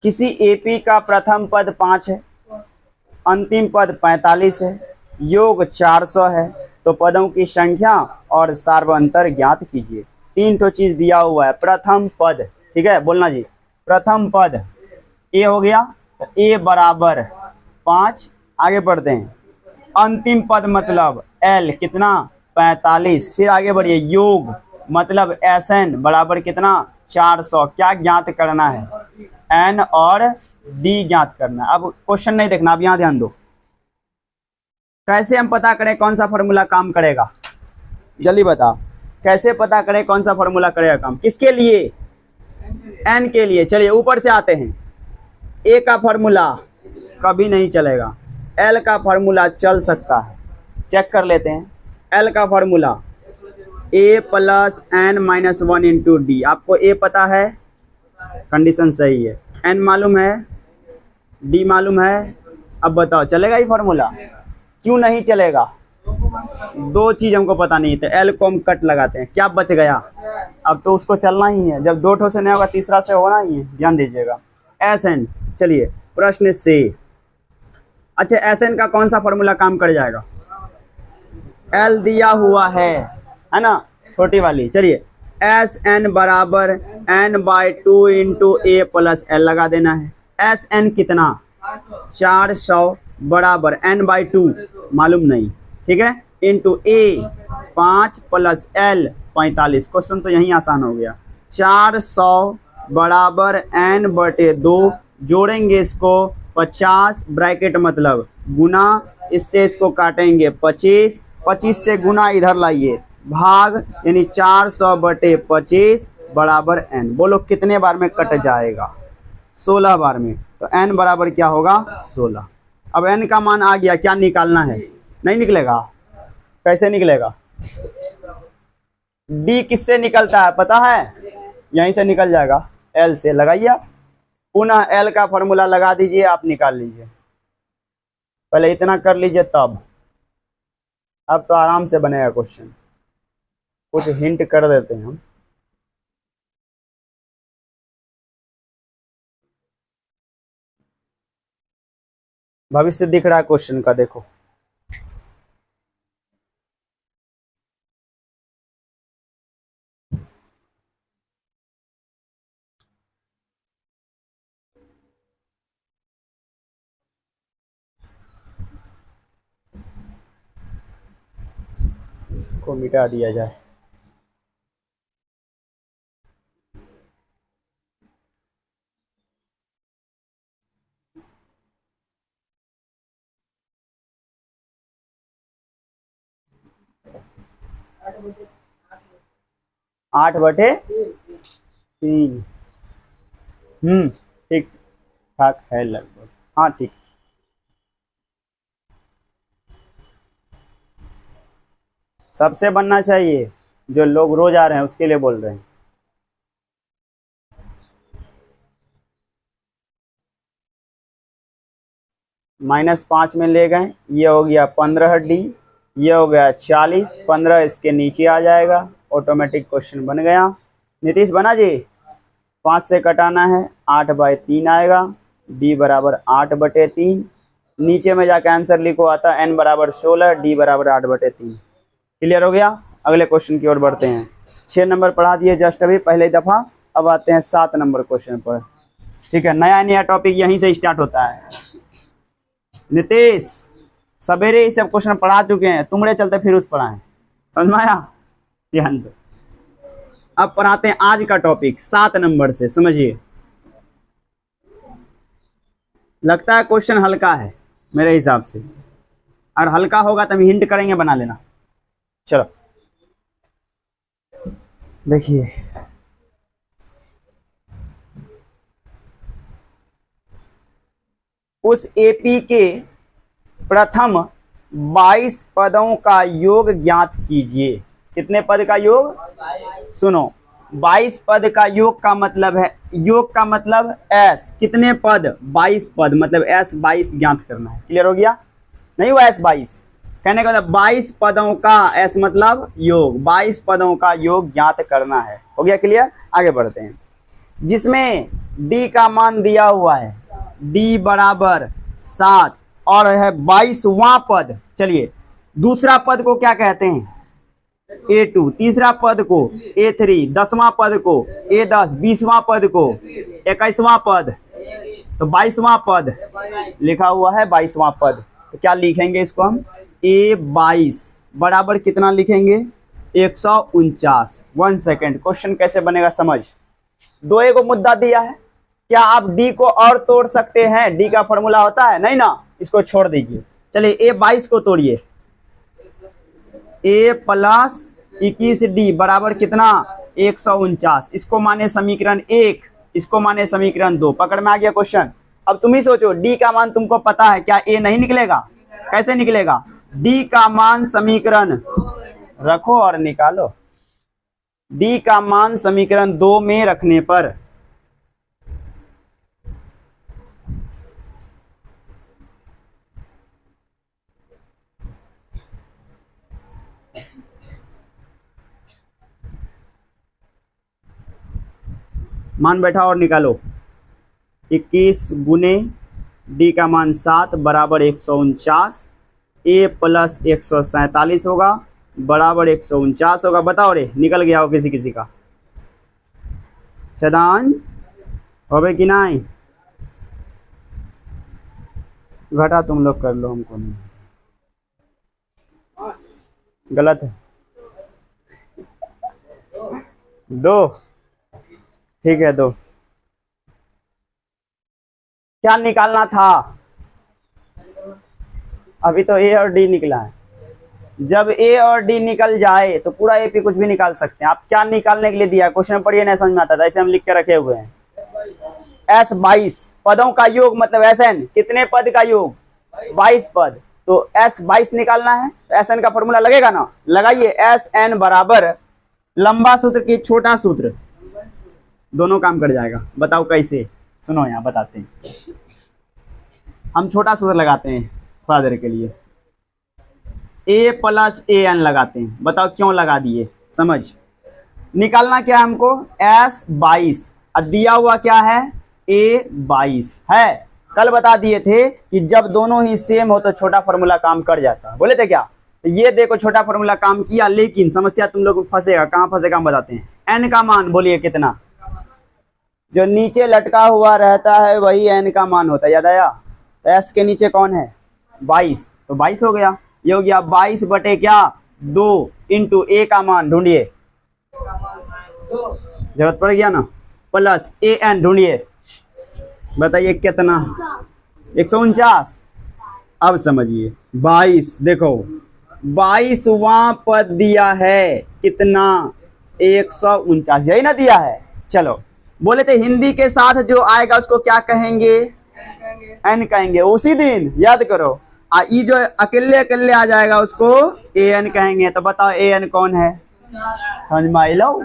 A: किसी एपी का प्रथम पद 5 है, अंतिम पद 45 है, योग 400 है, तो पदों की संख्या और सार्वंतर ज्ञात कीजिए। 3 ठो चीज दिया हुआ है। प्रथम पद, ठीक है बोलना जी, प्रथम पद ए हो गया, तो ए बराबर 5। आगे बढ़ते हैं, अंतिम पद मतलब एल कितना 45। फिर आगे बढ़िए, योग मतलब एस एन बराबर कितना 400। क्या ज्ञात करना है? एन और डी ज्ञात करना है। अब क्वेश्चन नहीं देखना, अब यहाँ ध्यान दो। कैसे हम पता करें कौन सा फॉर्मूला काम करेगा? जल्दी बताओ, कैसे पता करें कौन सा फॉर्मूला करेगा काम? किसके लिए? एन के लिए। चलिए ऊपर से आते हैं। ए का फॉर्मूला कभी नहीं चलेगा, एल का फॉर्मूला चल सकता है। चेक कर लेते हैं। एल का formula A plus N minus one into D. आपको ए पता है, कंडीशन सही है, एन मालूम है, डी मालूम है। अब बताओ चलेगा ये फॉर्मूला? क्यों नहीं चलेगा? दो चीज हमको पता नहीं थे, एल को हम कट लगाते हैं, क्या बच गया? अब तो उसको चलना ही है, जब दो ठो से नहीं होगा तीसरा से होना ही है, ध्यान दीजिएगा। एस एन, चलिए प्रश्न से, अच्छा एस एन का कौन सा फॉर्मूला काम कर जाएगा? एल दिया हुआ है ना, छोटी वाली। चलिए एस एन बराबर N by two into A plus L लगा देना है। एस एन कितना? 400 बराबर एन बाई टू मालूम नहीं, ठीक है, इंटू ए 5 प्लस एल 45। क्वेश्चन तो यही आसान हो गया। 400 बराबर एन बटे 2, जोड़ेंगे इसको 50 ब्रैकेट मतलब गुना, इससे इसको काटेंगे 25, 25 से गुना इधर लाइए, भाग, यानी 400 बटे 25 बराबर एन। बोलो कितने बार में कट जाएगा? 16 बार में। तो एन बराबर क्या होगा? 16। अब एन का मान आ गया, क्या निकालना है? नहीं निकलेगा। कैसे निकलेगा? डी किससे निकलता है पता है? यहीं से निकल जाएगा, एल से। लगाइए आप, पुनः एल का फॉर्मूला लगा दीजिए, आप निकाल लीजिए। पहले इतना कर लीजिए तब, अब तो आराम से बनेगा क्वेश्चन। कुछ हिंट कर देते हैं हम। भविष्य दिख रहा है क्वेश्चन का, देखो। इसको मिटा दिया जाए। आठ बटे तीन, ठीक ठाक है लगभग, हाँ ठीक। सबसे बनना चाहिए, जो लोग रोज आ रहे हैं उसके लिए बोल रहे हैं। -5 में ले गए, ये हो गया 15 डी, ये हो गया 40, 15 इसके नीचे आ जाएगा, ऑटोमेटिक क्वेश्चन बन गया। नीतीश बना जी? 5 से कटाना है, 8/3 आएगा, डी बराबर 8/3। नीचे में जाकर आंसर लिखो, आता एन बराबर 16, डी बराबर 8/3। क्लियर हो गया? अगले क्वेश्चन की ओर बढ़ते हैं। 6 नंबर पढ़ा दिए जस्ट अभी पहले दफ़ा, अब आते हैं 7 नंबर क्वेश्चन पर। ठीक है, नया टॉपिक यहीं से स्टार्ट होता है। नीतीश सवेरे ही सब क्वेश्चन पढ़ा चुके हैं, तुमरे चलते फिर उस पढ़ाएं, समझ में आया? ध्यान दो। अब पढ़ाते हैं आज का टॉपिक 7 नंबर से, समझिए। लगता है क्वेश्चन हल्का है मेरे हिसाब से, और हल्का होगा तभी हिंट करेंगे, बना लेना। चलो देखिए, उस एपी के प्रथम 22 पदों का योग ज्ञात कीजिए। कितने पद का योग? सुनो, 22 पद का योग का मतलब है, योग का मतलब एस, कितने पद? 22 पद, मतलब एस 22 ज्ञात करना है। क्लियर हो गया? नहीं हुआ एस 22 कहने का मतलब 22 पदों का, एस मतलब योग, 22 पदों का योग ज्ञात करना है। हो गया क्लियर? आगे बढ़ते हैं। जिसमें डी का मान दिया हुआ है, डी बराबर 7 और है 22वां पद। चलिए, दूसरा पद को क्या कहते हैं? A2, तीसरा पद को A3, 10वां पद को A10, 20वां पद को 21वां पद, तो 22वां पद लिखा हुआ है, 22वां पद। तो क्या लिखेंगे इसको हम? A22 बराबर कितना लिखेंगे? 149। 1 सेकेंड, क्वेश्चन कैसे बनेगा समझ। दो को मुद्दा दिया है, क्या आप डी को और तोड़ सकते हैं? डी का फॉर्मूला होता है, नहीं ना, इसको छोड़ दीजिए। चलिए A22 को तोड़िए, A प्लस 21D बराबर कितना? 149। इसको माने समीकरण 1, इसको माने समीकरण 2। पकड़ में आ गया क्वेश्चन? अब तुम ही सोचो, डी का मान तुमको पता है, क्या A नहीं निकलेगा? कैसे निकलेगा? डी का मान समीकरण रखो और निकालो। डी का मान समीकरण 2 में रखने पर मान बैठा और निकालो। 21 गुने डी का मान 7 बराबर 149, ए प्लस 147 होगा बराबर 149 होगा। बताओ रे, निकल गया हो किसी किसी का? सदान होवे कि नहीं? घटा तुम लोग कर लो, हमको नहीं। गलत है। 2 ठीक है। 2 क्या निकालना था? अभी तो ए और डी निकला है। जब ए और डी निकल जाए तो पूरा एपी कुछ भी निकाल सकते हैं। आप क्या निकालने के लिए दिया? क्वेश्चन पढ़िए, नहीं समझ में आता था, ऐसे हम लिख के रखे हुए हैं। S22 पदों का योग मतलब SN, कितने पद का योग? 22 पद। तो S22 निकालना है तो SN का फॉर्मूला लगेगा ना, लगाइए। SN बराबर लंबा सूत्र की छोटा सूत्र, दोनों काम कर जाएगा। बताओ कैसे? सुनो यहाँ बताते हैं। हम छोटा सूत्र लगाते हैं थोड़ा देर के लिए, A प्लस AN लगाते हैं। बताओ क्यों लगा दिए? समझ। निकालना क्या है हमको? S22 और दिया हुआ क्या है? A22 है। कल बता दिए थे कि जब दोनों ही सेम हो तो छोटा फॉर्मूला काम कर जाता। बोले थे क्या? तो ये देखो छोटा फॉर्मूला काम किया, लेकिन समस्या तुम लोग फंसेगा। कहाँ फंसेगा हम बताते हैं। N का मान बोलिए कितना? जो नीचे लटका हुआ रहता है वही N का मान होता है, याद आया? तो S के नीचे कौन है? 22, तो 22 हो गया। ये हो गया 22 बटे क्या? 2 इंटू A का मान ढूंढिए, जरूरत पड़ गया ना, प्लस AN ढूंढिए। बताइए कितना? 149। अब समझिए 22, देखो 22वां पद दिया है कितना? 149, यही ना दिया है। चलो, बोले थे हिंदी के साथ जो आएगा उसको क्या कहेंगे? N कहेंगे। उसी दिन याद करो। ये जो अकेले अकेले आ जाएगा उसको AN कहेंगे। तो बताओ AN कौन है? समझ में आई लो?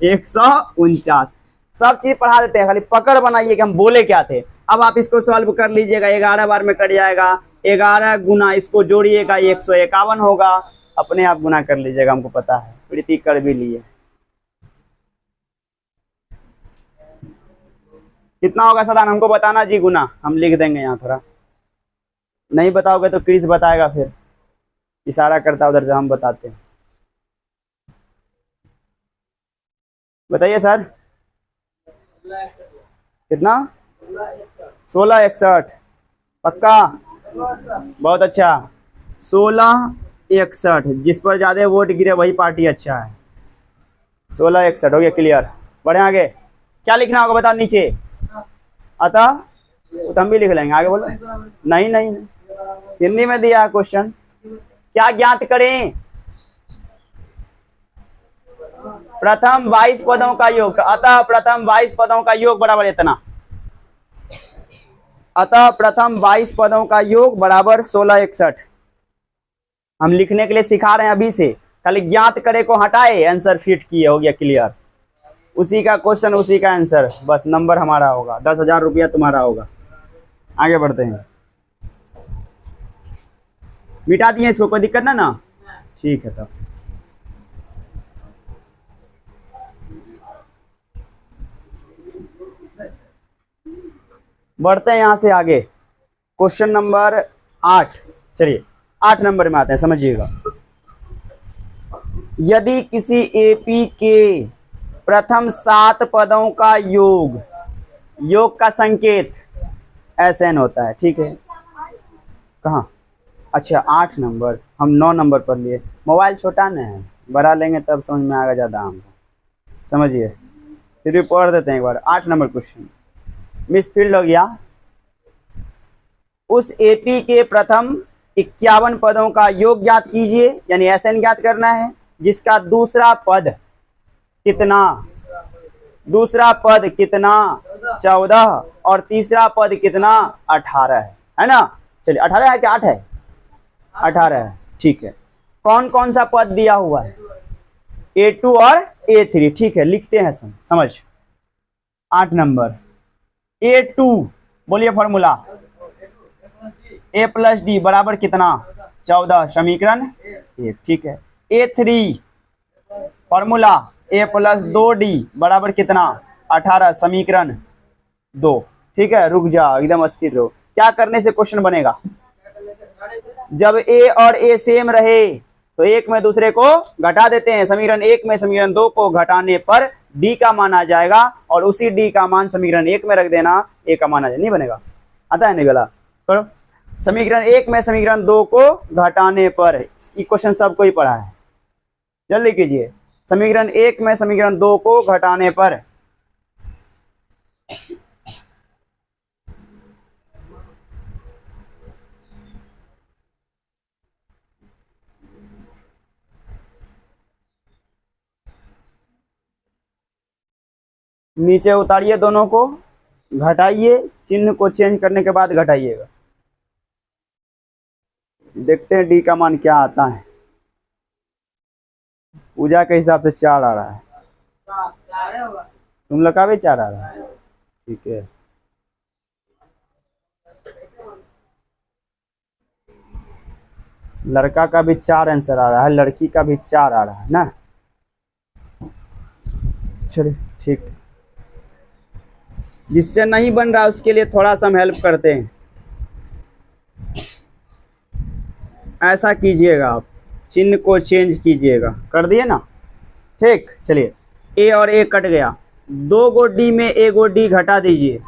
A: 149। सब चीज पढ़ा देते हैं, खाली पकड़ बनाइए कि हम बोले क्या थे। अब आप इसको सॉल्व कर लीजिएगा, 11 बार में कट जाएगा। 11 गुना इसको जोड़िएगा 151 होगा। अपने आप गुना कर लीजिएगा, हमको पता है, प्रीति कर भी लिए। कितना होगा सदान? हमको बताना जी गुना, हम लिख देंगे यहाँ। थोड़ा नहीं बताओगे तो क्रिस बताएगा, फिर इशारा करता उधर से, हम बताते हैं। बताइए सर कितना? 1661 पक्का? बहुत अच्छा। 1661, जिस पर ज्यादा वोट गिरे वही पार्टी अच्छा है। 1661 हो गया, क्लियर। बढ़े आगे। क्या लिखना होगा बताओ नीचे? अतः तो हम भी लिख लेंगे, आगे बोलो। नहीं नहीं, नहीं। हिंदी में दिया है क्वेश्चन। क्या ज्ञात करें? प्रथम 22 पदों का योग। अतः प्रथम 22 पदों का योग बराबर इतना। अतः प्रथम 22 पदों का योग बराबर 1661। हम लिखने के लिए सिखा रहे हैं अभी से, खाली ज्ञात करे को हटाए, आंसर फिट किए, हो गया क्लियर। उसी का क्वेश्चन उसी का आंसर, बस नंबर हमारा होगा, 10,000 रुपया तुम्हारा होगा। आगे बढ़ते हैं। मिटा दिए इसको, कोई दिक्कत ना? ठीक है। तब बढ़ते हैं यहां से आगे। Question number 8। चलिए 8 नंबर में आते हैं, समझिएगा। यदि किसी एपी के प्रथम 7 पदों का योग, योग का संकेत SN होता है, ठीक है। कहाँ? अच्छा 8 नंबर, हम 9 नंबर पर लिए। मोबाइल छोटा न है, बड़ा लेंगे तब समझ में आएगा ज़्यादा हमको, समझिए। फिर भी पढ़ देते हैं एक बार। 8 नंबर क्वेश्चन मिसफील्ड हो गया। उस एपी के प्रथम 51 पदों का योग ज्ञात कीजिए, यानी SN ज्ञात करना है, जिसका दूसरा पद कितना? दूसरा पद कितना? 14 और तीसरा पद कितना? 18 है ना? चलिए 18 है क्या 8 है? 18 है, ठीक है। कौन कौन सा पद दिया हुआ है? A2 और A3, ठीक है, लिखते हैं समझ। 8 नंबर A2, बोलिए फॉर्मूला, A प्लस डी बराबर कितना, 14, समीकरण 1, ठीक है। A3 formula A plus 2D बराबर कितना, 18, समीकरण 2, ठीक है। रुक जा, एकदम अस्थिर रहो। क्या करने से क्वेश्चन बनेगा, जब A और A सेम रहे तो एक में दूसरे को घटा देते हैं। समीकरण 1 में समीकरण 2 को घटाने पर D का मान आ जाएगा और उसी D का मान समीकरण 1 में रख देना, A का मान आ जाएगा। नहीं बनेगा, आता है नहीं गला करो। समीकरण 1 में समीकरण 2 को घटाने पर, इक्वेशन सबको ही पढ़ा है, जल्दी कीजिए। समीकरण 1 में समीकरण 2 को घटाने पर नीचे उतारिए, दोनों को घटाइए, चिन्ह को चेंज करने के बाद घटाइएगा। देखते हैं डी का मान क्या आता है। पूजा के हिसाब से 4 आ रहा है, तुम लोग का भी 4 आ रहा है, ठीक है। लड़का का भी 4 आंसर आ रहा है, लड़की का भी 4 आ रहा है ना। चलिए ठीक, जिससे नहीं बन रहा उसके लिए थोड़ा सा हम हेल्प करते हैं। ऐसा कीजिएगा, आप चिन्ह को चेंज कीजिएगा, कर दिए ना, ठीक। चलिए, ए और ए कट गया, 2 गो डी में ए गो डी घटा दीजिए,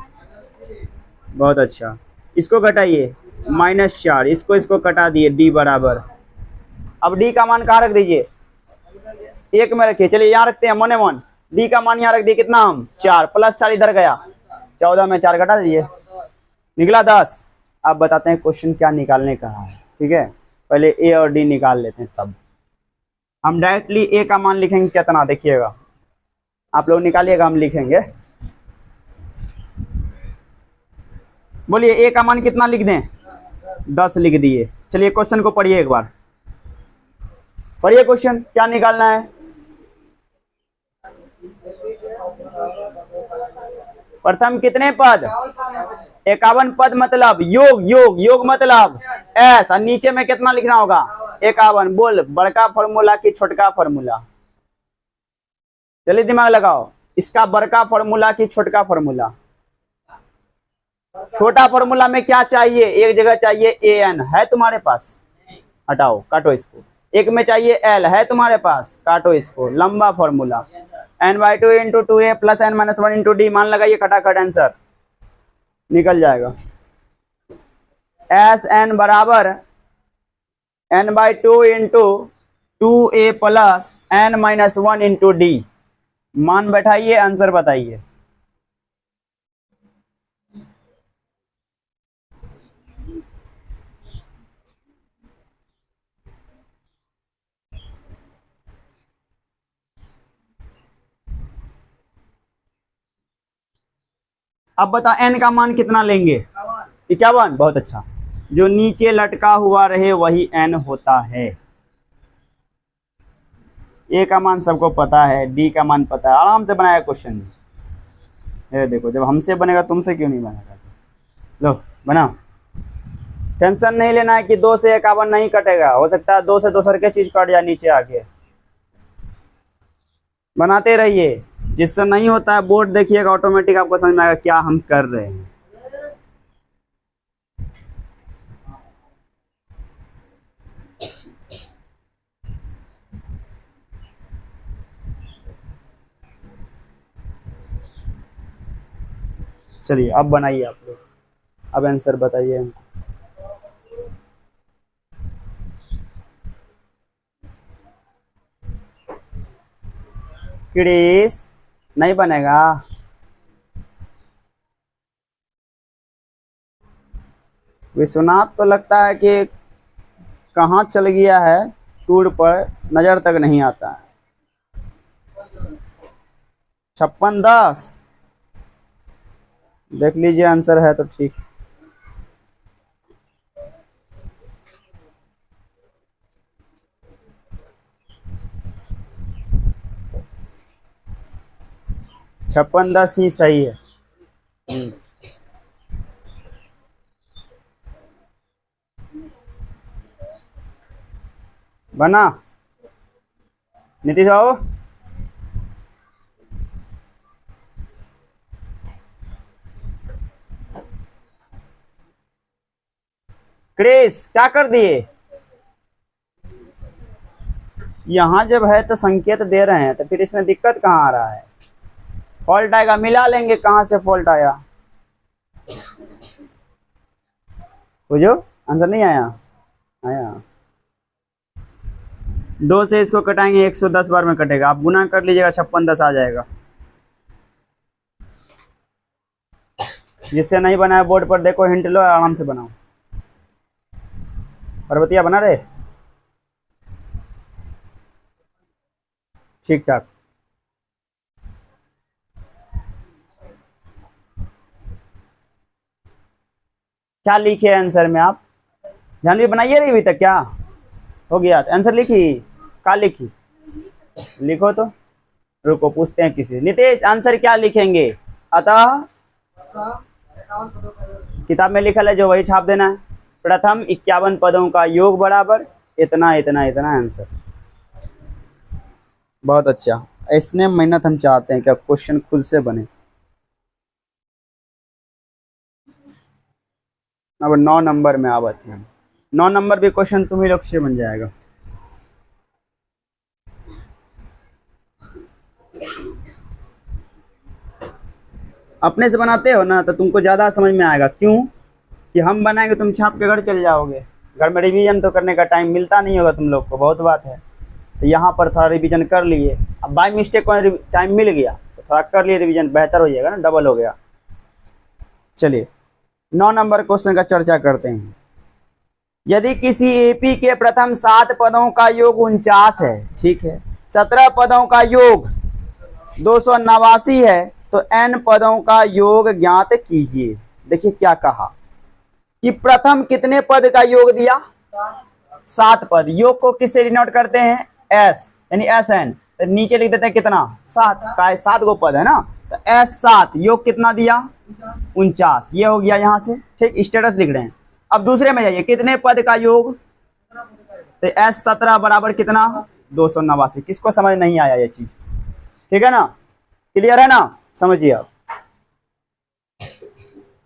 A: बहुत अच्छा। इसको घटाइए, -4, इसको कटा दिए, डी बराबर। अब डी का मान कहाँ रख दीजिए, 1 में रखिए। चलिए यहाँ रखते हैं, मने मन डी का मान यहाँ रख दिए, कितना हम 4, +4 इधर गया, 14 में 4 घटा दीजिए, निकला 10। अब बताते हैं क्वेश्चन क्या निकालने का है, ठीक है। पहले ए और डी निकाल लेते हैं, तब हम डायरेक्टली ए का मान लिखेंगे कितना, देखिएगा। आप लोग निकालिएगा, हम लिखेंगे। बोलिए ए का मान कितना लिख दें, 10 लिख दिए। चलिए क्वेश्चन को पढ़िए एक बार, पढ़िए क्वेश्चन क्या निकालना है। प्रथम कितने पद, 51 पद, मतलब योग योग योग मतलब एस, और नीचे में कितना लिखना होगा, 51। बोल, बड़का फॉर्मूला की छोटका फॉर्मूला, चलिए दिमाग लगाओ। इसका बड़का फॉर्मूला की छोटका फॉर्मूला, छोटा फॉर्मूला में क्या चाहिए, एक जगह चाहिए ए एन, है तुम्हारे पास, हटाओ, काटो इसको। एक में चाहिए एल, है तुम्हारे पास, काटो इसको। लंबा formula n/2 × 2a + n-1 × d, मान लगाइए, खटाखट आंसर निकल जाएगा। एस एन बराबर n/2 × 2a + n-1 × d, मान बैठाइए, आंसर बताइए। अब बता n का मान कितना लेंगे, 51, बहुत अच्छा। जो नीचे लटका हुआ रहे वही n होता है। ए का मान सबको पता है, डी का मान पता है, आराम से बनाया क्वेश्चन। ये देखो, जब हमसे बनेगा तुमसे क्यों नहीं बनेगा। लो बना, टेंशन नहीं लेना है कि 2 से 51 नहीं कटेगा, हो सकता है 2 से दूसर के चीज कट जाए नीचे आके। बनाते रहिए, जिससे नहीं होता है बोर्ड देखिएगा, ऑटोमेटिक आपको समझ में आएगा क्या हम कर रहे हैं। चलिए अब बनाइए आप लोग, अब आंसर बताइए हमको। क्रिस नहीं बनेगा, विश्वनाथ तो लगता है कि कहाँ चल गया है, टूर पर नजर तक नहीं आता है। 56-10 देख लीजिए, आंसर है तो ठीक। 5610 ही सही है। बना नीतीश बाबू। क्रिस क्या कर दिए? यहां जब है तो संकेत दे रहे हैं तो फिर इसमें दिक्कत कहाँ आ रहा है? फॉल्ट आएगा, मिला लेंगे कहाँ से फॉल्ट आया। बुझो आंसर नहीं आया? आया। 2 से इसको कटाएंगे 110 बार में कटेगा, आप गुना कर लीजिएगा 5610 आ जाएगा। जिससे नहीं बनाया बोर्ड पर देखो, हिंट लो, आराम से बनाओ। पर्वतिया बना रहे ठीक ठाक। क्या लिखे आंसर में आप? जानवी बनाइए रही अभी तक? क्या हो गया? आंसर लिखी? क्या लिखी? लिखो तो। रुको पूछते हैं किसी। नितेश आंसर क्या लिखेंगे? अतः किताब में लिखा है जो वही छाप देना है। प्रथम 51 पदों का योग बराबर इतना इतना इतना आंसर। बहुत अच्छा, इसने मेहनत हम चाहते हैं कि क्वेश्चन खुद से बने। अब 9 नंबर में आवत है। 9 नंबर भी क्वेश्चन तुम ही लोग से बन जाएगा। अपने से बनाते हो ना तो तुमको ज़्यादा समझ में आएगा। क्यों कि हम बनाएंगे, तुम छाप के घर चल जाओगे। घर में रिवीजन तो करने का टाइम मिलता नहीं होगा तुम लोग को, बहुत बात है। तो यहाँ पर थोड़ा रिवीजन कर लिए। अब बाय मिस्टेक कोई टाइम मिल गया तो थोड़ा कर लिए रिवीजन, बेहतर हो जाएगा ना, डबल हो गया। चलिए 9 नंबर क्वेश्चन का चर्चा करते हैं। यदि किसी एपी के प्रथम 7 पदों का योग 49 है, ठीक है, 17 पदों का योग 289 है, तो n पदों का योग ज्ञात कीजिए। देखिए क्या कहा कि प्रथम कितने पद का योग दिया? 7 पद। योग को किससे डिनोट करते हैं? s, यानी Sn। तो नीचे लिख देते हैं कितना? 7 का, 7 गो पद है ना, तो S7 योग कितना दिया? 49। ये हो गया यहाँ से, ठीक। स्टेटस लिख रहे हैं। अब दूसरे में जाइए, कितने पद का योग? तो S17 बराबर कितना? 289। किसको समझ नहीं आया ये चीज? ठीक है ना, क्लियर है ना? समझिए आप।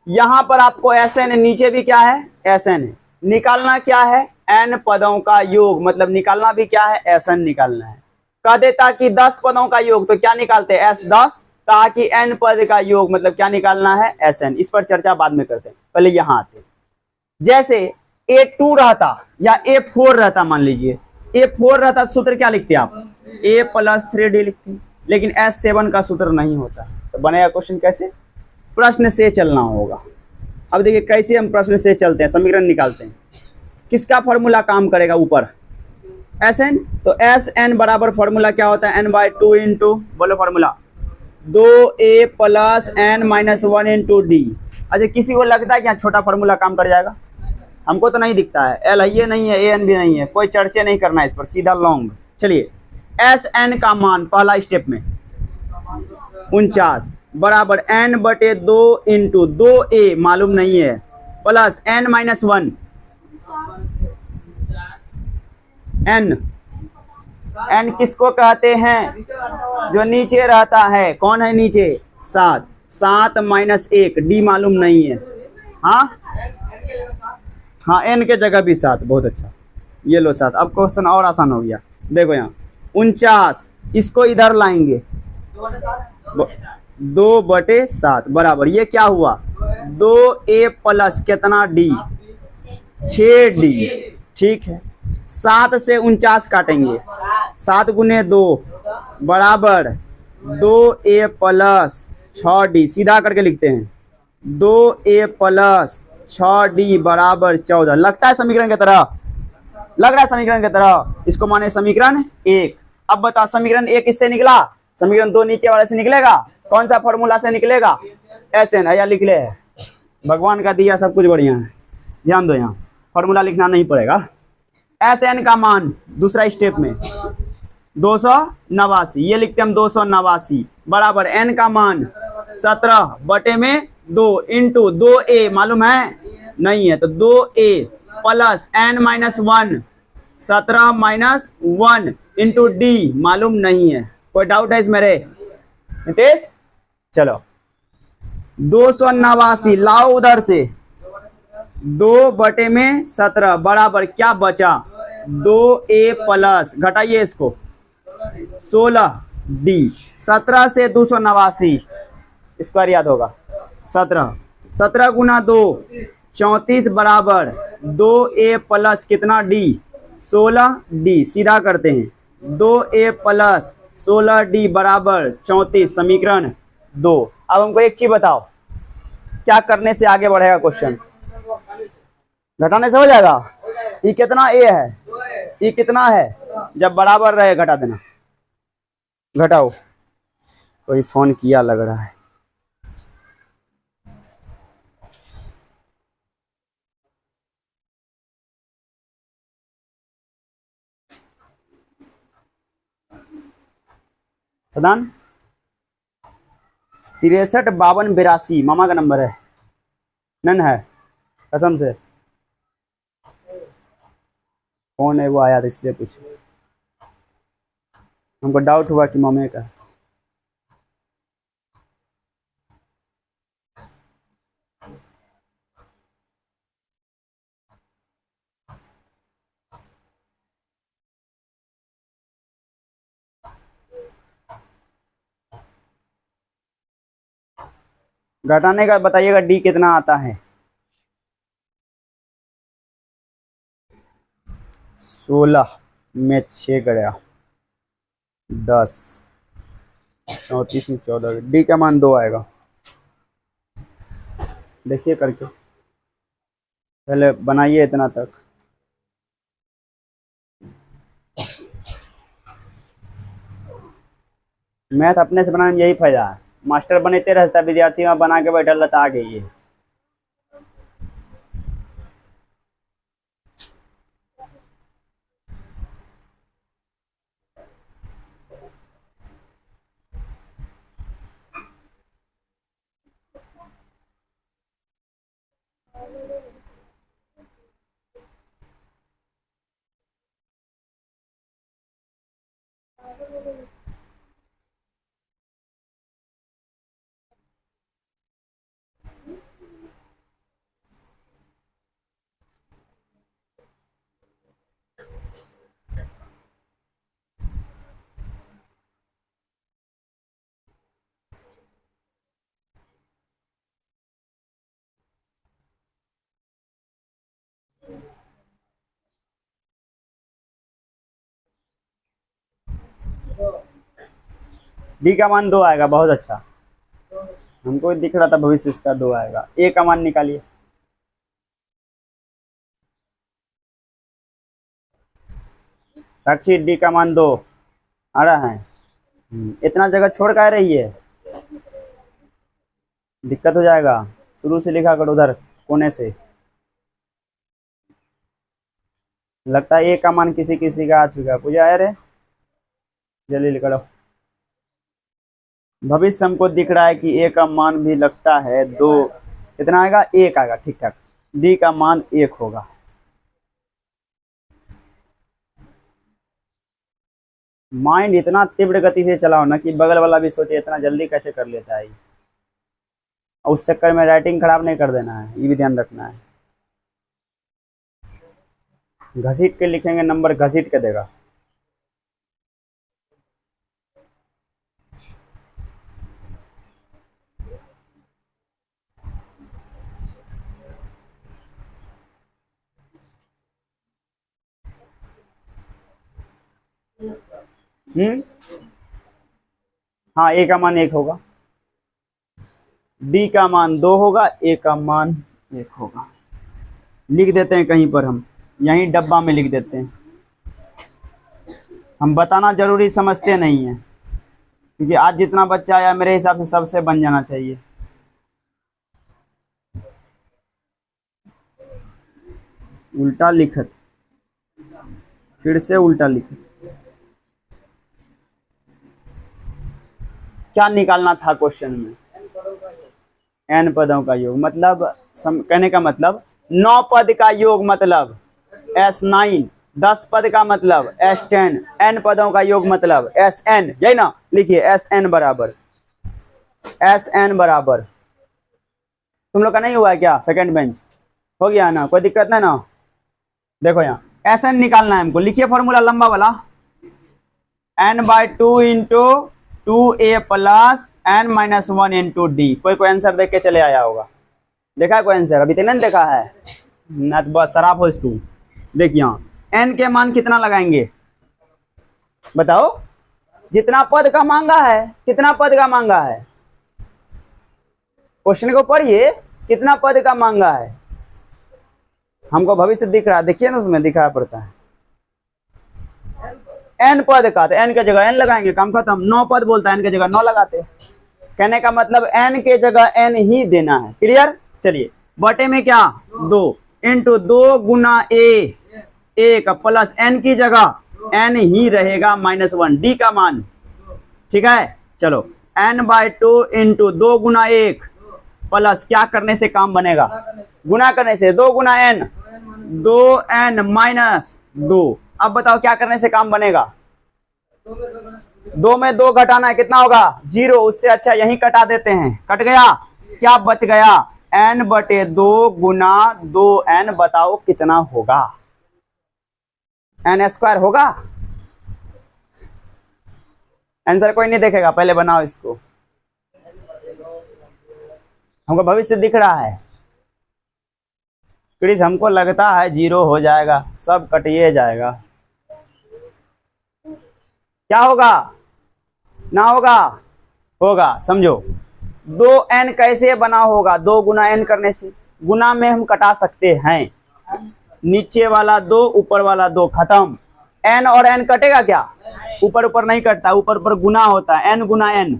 A: यहां पर आपको Sn, नीचे भी क्या है? Sn है। निकालना क्या है? n पदों का योग, मतलब निकालना भी क्या है? Sn निकालना है। कह देता कि 10 पदों का योग, तो क्या निकालते हैं? S10। कहा कि n पद का योग, मतलब क्या निकालना है? Sn। इस पर चर्चा बाद में करते हैं, पहले यहां आते। जैसे A2 रहता या A4 रहता, मान लीजिए A4 रहता, सूत्र क्या लिखते आप? A + 3D लिखते, लेकिन S7 का सूत्र नहीं होता। तो बनेगा क्वेश्चन कैसे? प्रश्न से चलना होगा। अब देखिए कैसे हम प्रश्न से चलते हैं, समीकरण निकालते हैं। किसका फॉर्मूला काम करेगा ऊपर? Sn। तो Sn बराबर फॉर्मूला क्या होता है? n/2 इंटू, बोलो formula, 2a + n-1 into d। अच्छा, किसी को लगता है कि यहाँ छोटा फॉर्मूला काम कर जाएगा? हमको तो नहीं दिखता है। L है, ये नहीं है, An भी नहीं है, कोई चर्चा नहीं करना है इस पर, सीधा लॉन्ग। चलिए Sn का मान पहला स्टेप में 49 बराबर n/2 इंटू 2a मालूम नहीं है, प्लस n-1 n किसको कहते हैं? जो नीचे रहता है। कौन है नीचे? 7। 7 - 1 d मालूम नहीं है। हाँ हाँ, n के जगह भी 7। बहुत अच्छा, ये लो 7। अब क्वेश्चन और आसान हो गया। देखो यहाँ 49, इसको इधर लाएंगे, 2/7 बराबर, ये क्या हुआ? 2a प्लस कितना d? 6d, ठीक है। 7 से 49 काटेंगे, 7 × 2 बराबर 2a प्लस 6d, सीधा करके लिखते हैं 2a प्लस 6d बराबर 14। लगता है समीकरण की तरह? लग रहा है समीकरण की तरह? इसको माने समीकरण 1। अब बता, समीकरण 1 किससे निकला? समीकरण 2 नीचे वाले से निकलेगा। कौन सा फॉर्मूला से निकलेगा? Sn। या लिख ले, भगवान का दिया सब कुछ बढ़िया है, ध्यान दो, यहाँ फॉर्मूला लिखना नहीं पड़ेगा। Sn का मान दूसरा स्टेप में 289, ये लिखते हैं हम 289 बराबर n का मान 17/2 इंटू 2a मालूम है नहीं है तो 2a plus n-1 17-1 into D मालूम नहीं है। कोई डाउट है इसमें रे नितेश? चलो 289 लाओ उधर से 2/17 बराबर क्या बचा 2a प्लस घटाइए इसको 16d 17 से 289 स्क्वायर याद होगा 17 गुना 2 34 बराबर 2a प्लस कितना d 16d सीधा करते हैं 2a प्लस 16d बराबर 34 समीकरण 2। अब हमको एक चीज बताओ क्या करने से आगे बढ़ेगा क्वेश्चन? घटाने से हो जाएगा। ये कितना a है ये कितना है जब बराबर रहे घटा देना। घटाओ कोई फोन किया लग रहा है। सदान 63 52 82 मामा का नंबर है नन है कसम से फोन है वो आया था इसलिए पूछे हमको डाउट हुआ कि मामे का। घटाने का बताइएगा डी कितना आता है 16 में 6 गया 10 34 में 14 डी का मान 2 आएगा। देखिए करके पहले बनाइए इतना तक। मैथ अपने से बनाने में यही फायदा है मास्टर बनते रहता विद्यार्थी में बना के बैठल रहता आ गई है। डी का मान 2 आएगा बहुत अच्छा हमको दिख रहा था भविष्य इसका 2 आएगा। ए का मान निकालिए साक्षी डी का मान 2 आ रहा है। इतना जगह छोड़ कर रही है दिक्कत हो जाएगा। शुरू से लिखा करो उधर कोने से। लगता है ए का मान किसी किसी का आ चुका है पूजा रे जल्दी लिख करो। भविष्य हमको दिख रहा है कि ए का मान भी लगता है 2 कितना आएगा 1 आएगा ठीक ठाक। डी का मान 1 होगा। माइंड इतना तीव्र गति से चलाओ ना कि बगल वाला भी सोचे इतना जल्दी कैसे कर लेता है और उस चक्कर में राइटिंग खराब नहीं कर देना है ये भी ध्यान रखना है। घसीट के लिखेंगे नंबर घसीट के देगा। हाँ ए का मान 1 होगा डी का मान 2 होगा ए का मान 1 होगा। लिख देते हैं कहीं पर हम यहीं डब्बा में लिख देते हैं। हम बताना जरूरी समझते नहीं हैं क्योंकि आज जितना बच्चा आया मेरे हिसाब से सबसे बन जाना चाहिए। उल्टा लिखत फिर से उल्टा लिखत क्या निकालना था क्वेश्चन में? n पदों का योग, मतलब कहने का मतलब 9 पद का योग मतलब S9, 10 पद का मतलब S10, n पदों का योग मतलब Sn, यही ना? लिखिए Sn बराबर तुम लोग का नहीं हुआ है क्या? सेकंड बेंच हो गया ना? कोई दिक्कत नहीं ना? देखो यहाँ Sn निकालना है हमको, लिखिए फॉर्मूला लंबा वाला, n/2 into 2a plus n-1 into D. कोई आंसर देख के चले आया होगा? देखा है कोई आंसर? अभी तक नहीं देखा है ना? तो बस शराब हो तू। देखिए यहाँ n के मान कितना लगाएंगे बताओ? जितना पद का मांगा है, कितना पद का मांगा है? क्वेश्चन को पढ़िए, कितना पद का मांगा है? हमको भविष्य दिख रहा है, देखिए ना, उसमें दिखाया पड़ता है n पद का, तो n के जगह n लगाएंगे, काम खत्म। 9 पद बोलता है, n के जगह 9 लगाते। कहने का मतलब n के जगह n ही देना है। क्लियर? चलिए बटे में क्या 2 into 2 Guna a 1 plus n की जगह n ही रहेगा -1, d का मान। ठीक है, चलो n/2 इंटू 2 गुना 1 प्लस क्या करने से काम बनेगा? गुना करने से। 2 गुना n, 2n माइनस 2। अब बताओ क्या करने से काम बनेगा? 2 में 2 घटाना है, कितना होगा? 0। उससे अच्छा यही कटा देते हैं, कट गया। क्या बच गया? n/2 गुना 2n, बताओ कितना होगा? n² होगा। आंसर कोई नहीं देखेगा, पहले बनाओ इसको, हमको भविष्य दिख रहा है। क्रिस हमको लगता है 0 हो जाएगा, सब कटिए जाएगा। क्या होगा? ना होगा? होगा, समझो। 2n कैसे बना होगा? 2 गुना n करने से। गुना में हम कटा सकते हैं, नीचे वाला 2 ऊपर वाला 2, खत्म। n और n कटेगा क्या? ऊपर ऊपर नहीं कटता, ऊपर ऊपर गुना होता है, n गुना n।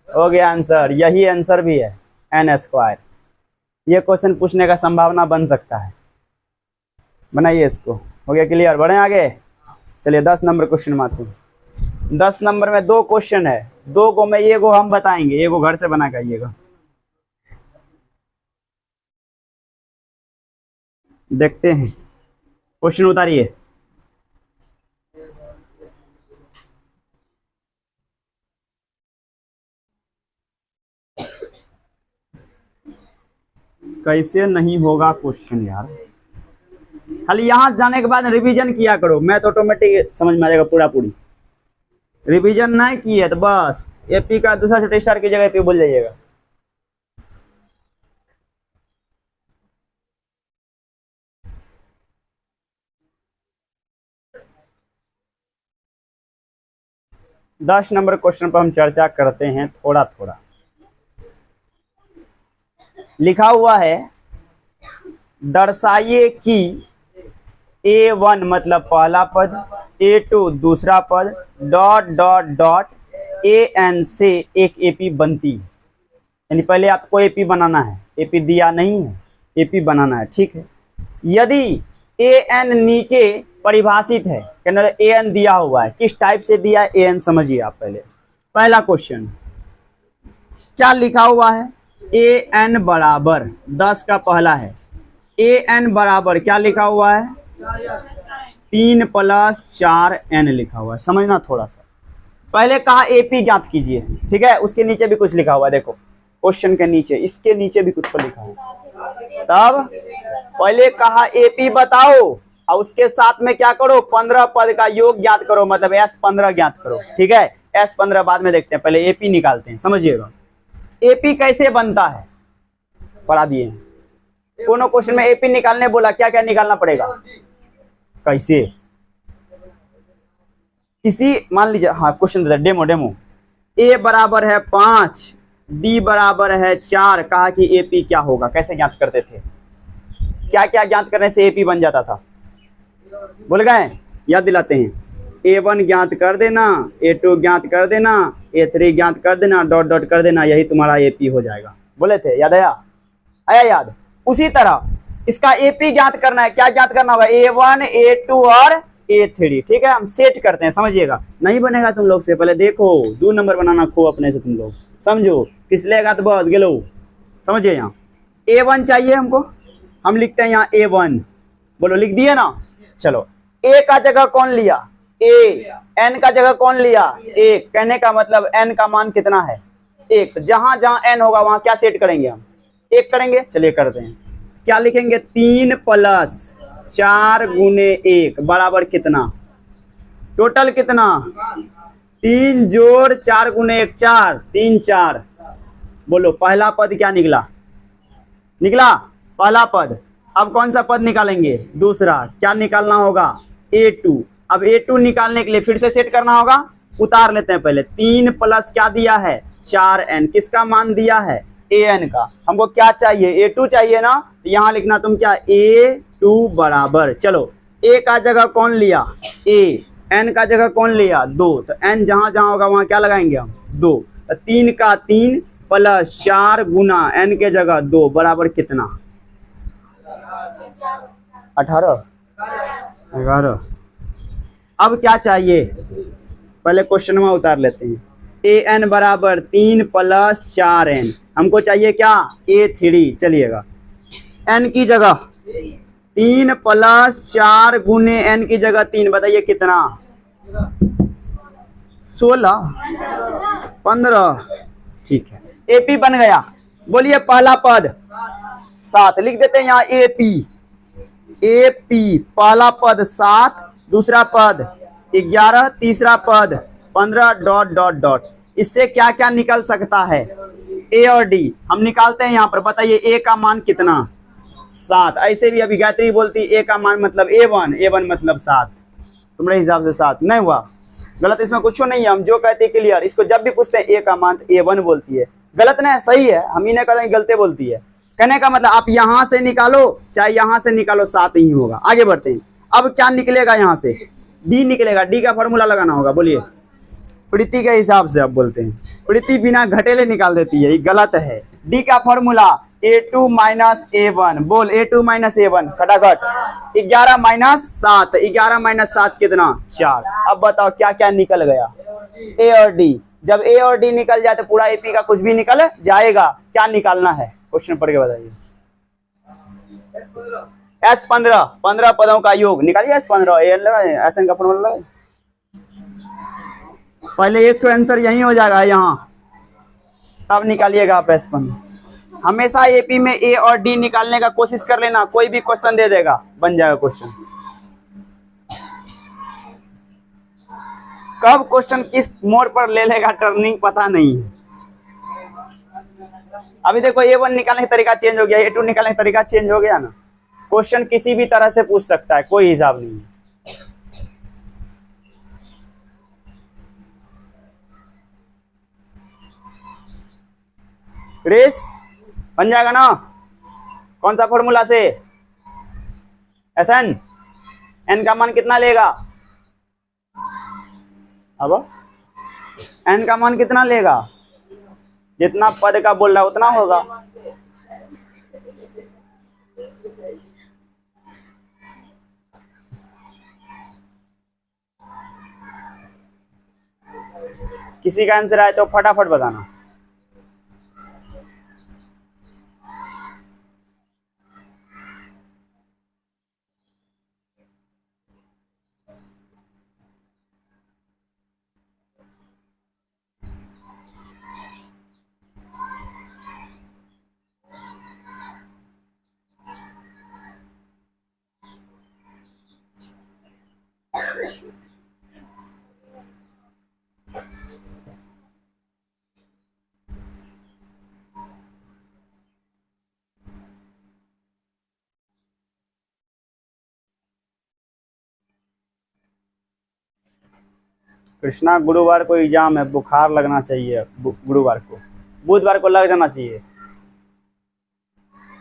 A: हो गया आंसर, यही आंसर भी है, n²। ये क्वेश्चन पूछने का संभावना बन सकता है, बनाइए इसको। हो गया क्लियर? बढ़े आगे, चलिए 10 नंबर क्वेश्चन में आते हैं। 10 नंबर में 2 क्वेश्चन है, 2 को में ये हम बताएंगे, ये घर से बना के आइएगा। देखते हैं, क्वेश्चन उतारिए। कैसे नहीं होगा क्वेश्चन यार? खाली यहां जाने के बाद रिवीजन किया करो, मैथ ऑटोमेटिक समझ में आ जाएगा पूरा पूरी। रिवीजन नहीं की है तो बस एपी का दूसरा छोटे स्टार की जगह एपी बोल जाइएगा। दस नंबर क्वेश्चन पर हम चर्चा करते हैं थोड़ा थोड़ा। लिखा हुआ है, दर्शाइए कि A1 मतलब पहला पद, A2 दूसरा पद, डॉट डॉट डॉट AN से एक एपी बनती है। यानी पहले आपको एपी बनाना है, एपी दिया नहीं है, एपी बनाना है। ठीक है, यदि AN नीचे परिभाषित है, कहना AN दिया हुआ है, किस टाइप से दिया है AN समझिए आप पहले। पहला क्वेश्चन क्या लिखा हुआ है? AN बराबर 10 का पहला है, AN बराबर क्या लिखा हुआ है? 3 + 4n लिखा हुआ है। समझना थोड़ा सा, पहले कहा एपी ज्ञात कीजिए, ठीक है, उसके नीचे भी कुछ लिखा हुआ है, देखो क्वेश्चन के नीचे, इसके नीचे भी कुछ लिखा है। तब पहले कहा एपी बताओ और उसके साथ में क्या करो? 15 पद का योग ज्ञात करो, मतलब S15 ज्ञात करो। ठीक है, S15 बाद में देखते हैं, पहले एपी निकालते हैं। समझिएगा एपी कैसे बनता है, पढ़ा दिए। कोनो क्वेश्चन में एपी निकालने बोला, क्या क्या निकालना पड़ेगा? कैसे? किसी मान लीजिए, हाँ क्वेश्चन देता है, डेमो। A बराबर है 5, D बराबर है 4, कहा कि एपी क्या होगा? कैसे ज्ञात करते थे? क्या क्या ज्ञात करने से एपी बन जाता था? बोल गए? याद दिलाते हैं। A1 ज्ञात कर देना, A2 ज्ञात कर देना, A3 ज्ञात कर देना, डॉट डॉट कर देना, यही तुम्हारा एपी हो जाएगा। बोले थे, याद आया याद? उसी तरह इसका एपी ज्ञात करना है। क्या ज्ञात करना होगा? A1, A2 और A3, ठीक है। हम सेट करते हैं, समझिएगा। नहीं बनेगा तुम लोग से, पहले देखो 2 नंबर बनाना खो अपने से तुम लोग, समझो। फिसलेगा तो बस गेलो, समझिए। यहाँ A1 चाहिए हमको, हम लिखते हैं यहाँ A1, बोलो लिख दिए ना। चलो A का जगह कौन लिया, A, N का जगह कौन लिया, 1। कहने का मतलब N का मान कितना है, 1। तो जहां जहां N होगा वहां क्या सेट करेंगे हम, 1 करेंगे। चलिए करते हैं, क्या लिखेंगे, 3 + 4 × 1 बराबर कितना, टोटल कितना, 3 + 4 × 1 4, 3 4। बोलो पहला पद क्या निकला, निकला पहला पद। अब कौन सा पद निकालेंगे, दूसरा। क्या निकालना होगा, A2। अब A2 निकालने के लिए फिर से सेट करना होगा, उतार लेते हैं पहले। 3 + क्या दिया है, 4n, किसका मान दिया है, an का। हमको क्या चाहिए, A2 चाहिए ना, तो यहाँ लिखना तुम क्या, A2 बराबर, चलो A का जगह कौन लिया, A, n का जगह कौन लिया, 2। तो n जहां जहां होगा वहां क्या लगाएंगे हम, 2। तो 3 का 3 + 4 × n के जगह 2 बराबर कितना, 18, 11। अब क्या चाहिए, पहले क्वेश्चन में उतार लेते हैं। an बराबर 3 + 4n, हमको चाहिए क्या, A3। चलिएगा n की जगह 3 + 4 × n की जगह 3, बताइए कितना, 16, 15, ठीक है। AP बन गया। बोलिए पहला पद 7, लिख देते हैं यहाँ AP पहला पद 7, दूसरा पद 11, तीसरा पद 15, डॉट डॉट डॉट। इससे क्या क्या निकल सकता है, A और D हम निकालते हैं यहाँ पर। बताइए A का मान कितना, 7। ऐसे भी अभी गायत्री बोलती A का मान मतलब A1 मतलब 7, तुम्हारे हिसाब से 7 नहीं हुआ, गलत इसमें कुछ नहीं है। हम जो कहते हैं क्लियर, इसको जब भी पूछते हैं A का मान तो A1 बोलती है, गलत नहीं, सही है। हम ही नहीं कहते गलती बोलती है। कहने का मतलब आप यहां से निकालो चाहे यहां से निकालो, 7 ही होगा। आगे बढ़ते हैं। अब क्या निकलेगा, यहां से D निकलेगा। D का फॉर्मूला लगाना होगा, बोलिए। प्रीति के हिसाब से आप बोलते हैं, प्रीति बिना घटेले निकाल देती है, ये गलत है। D का फॉर्मूला A2 - A1, बोल A2 - A1 खटाखट, 11 - 7, 11 - 7 कितना, 4। अब बताओ क्या क्या निकल गया, A और D। जब A और D निकल जाए तो पूरा AP का कुछ भी निकल जाएगा। क्या निकालना है, क्वेश्चन पढ़ के बताइए। S15, 15 पदों का योग निकालिए। S15 AN लगाए, SN का फॉर्मूला लगाए। पहले एक तो आंसर यही हो जाएगा यहाँ, तब निकालिएगा आप S15। हमेशा AP में A और D निकालने का कोशिश कर लेना, कोई भी क्वेश्चन दे देगा, बन जाएगा क्वेश्चन। कब क्वेश्चन किस मोड़ पर ले लेगा टर्निंग पता नहीं है। अभी देखो A1 निकालने का तरीका चेंज हो गया, A2 निकालने का तरीका चेंज हो गया ना। क्वेश्चन किसी भी तरह से पूछ सकता है, कोई हिसाब नहीं है। क्रिस बन जाएगा ना, कौन सा फॉर्मूला से, SN, N का मान कितना लेगा, अब N का मान कितना लेगा, जितना पद का बोल रहा है उतना होगा। किसी का आंसर आए तो फटाफट बताना। कृष्णा गुरुवार को एग्जाम है, बुखार लगना चाहिए गुरुवार को, बुधवार को लग जाना चाहिए।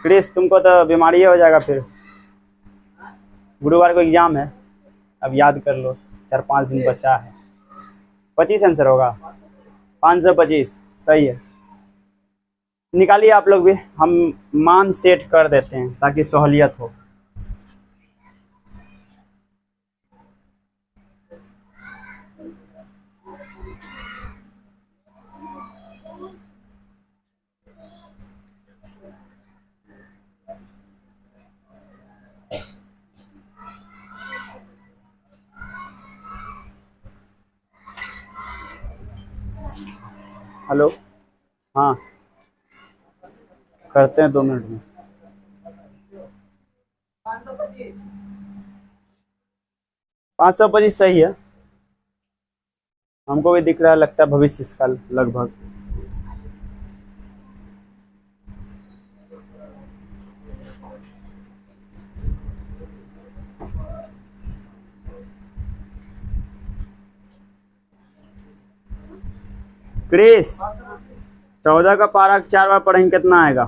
A: क्रिस तुमको तो बीमारी हो जाएगा फिर। गुरुवार को एग्जाम है, अब याद कर लो, 4-5 दिन बचा है। 25 आंसर होगा, 525 सही है। निकालिए आप लोग भी, हम मान सेट कर देते हैं ताकि सहूलियत हो। हेलो। हाँ, करते हैं 2 मिनट में। 525 सही है, हमको भी दिख रहा है, लगता है भविष्य इसका लगभग। क्रिस, 14 का पारा 4 बार पढ़ेंगे कितना आएगा?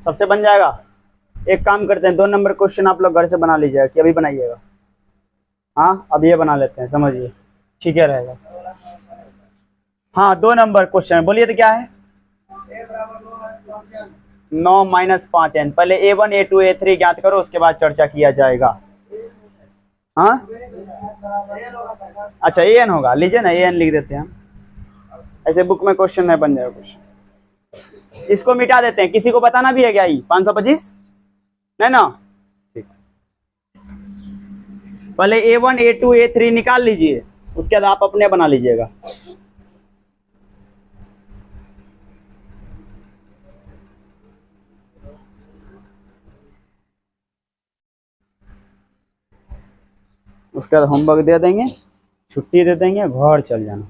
A: सबसे बन जाएगा। एक काम करते हैं, 2 नंबर क्वेश्चन आप लोग घर से बना लीजिएगा कि अभी बनाइएगा? हाँ, अब ये बना लेते हैं, समझिए, ठीक है रहेगा। हाँ, 2 नंबर क्वेश्चन बोलिए तो क्या है? 9 - 5n। पहले A1 A2 A3 ज्ञात करो, उसके बाद चर्चा किया जाएगा। हाँ, अच्छा an होगा, लीजिए ना, an लिख देते हैं। ऐसे बुक में क्वेश्चन नहीं बन जाएगा कुछ। इसको मिटा देते हैं, किसी को बताना भी है क्या? 525 नहीं ना? ठीक, पहले A1 A2 A3 निकाल लीजिए, उसके बाद आप अपने बना लीजिएगा। उसके बाद होमवर्क दे देंगे, छुट्टी दे देंगे, घर चल जाना।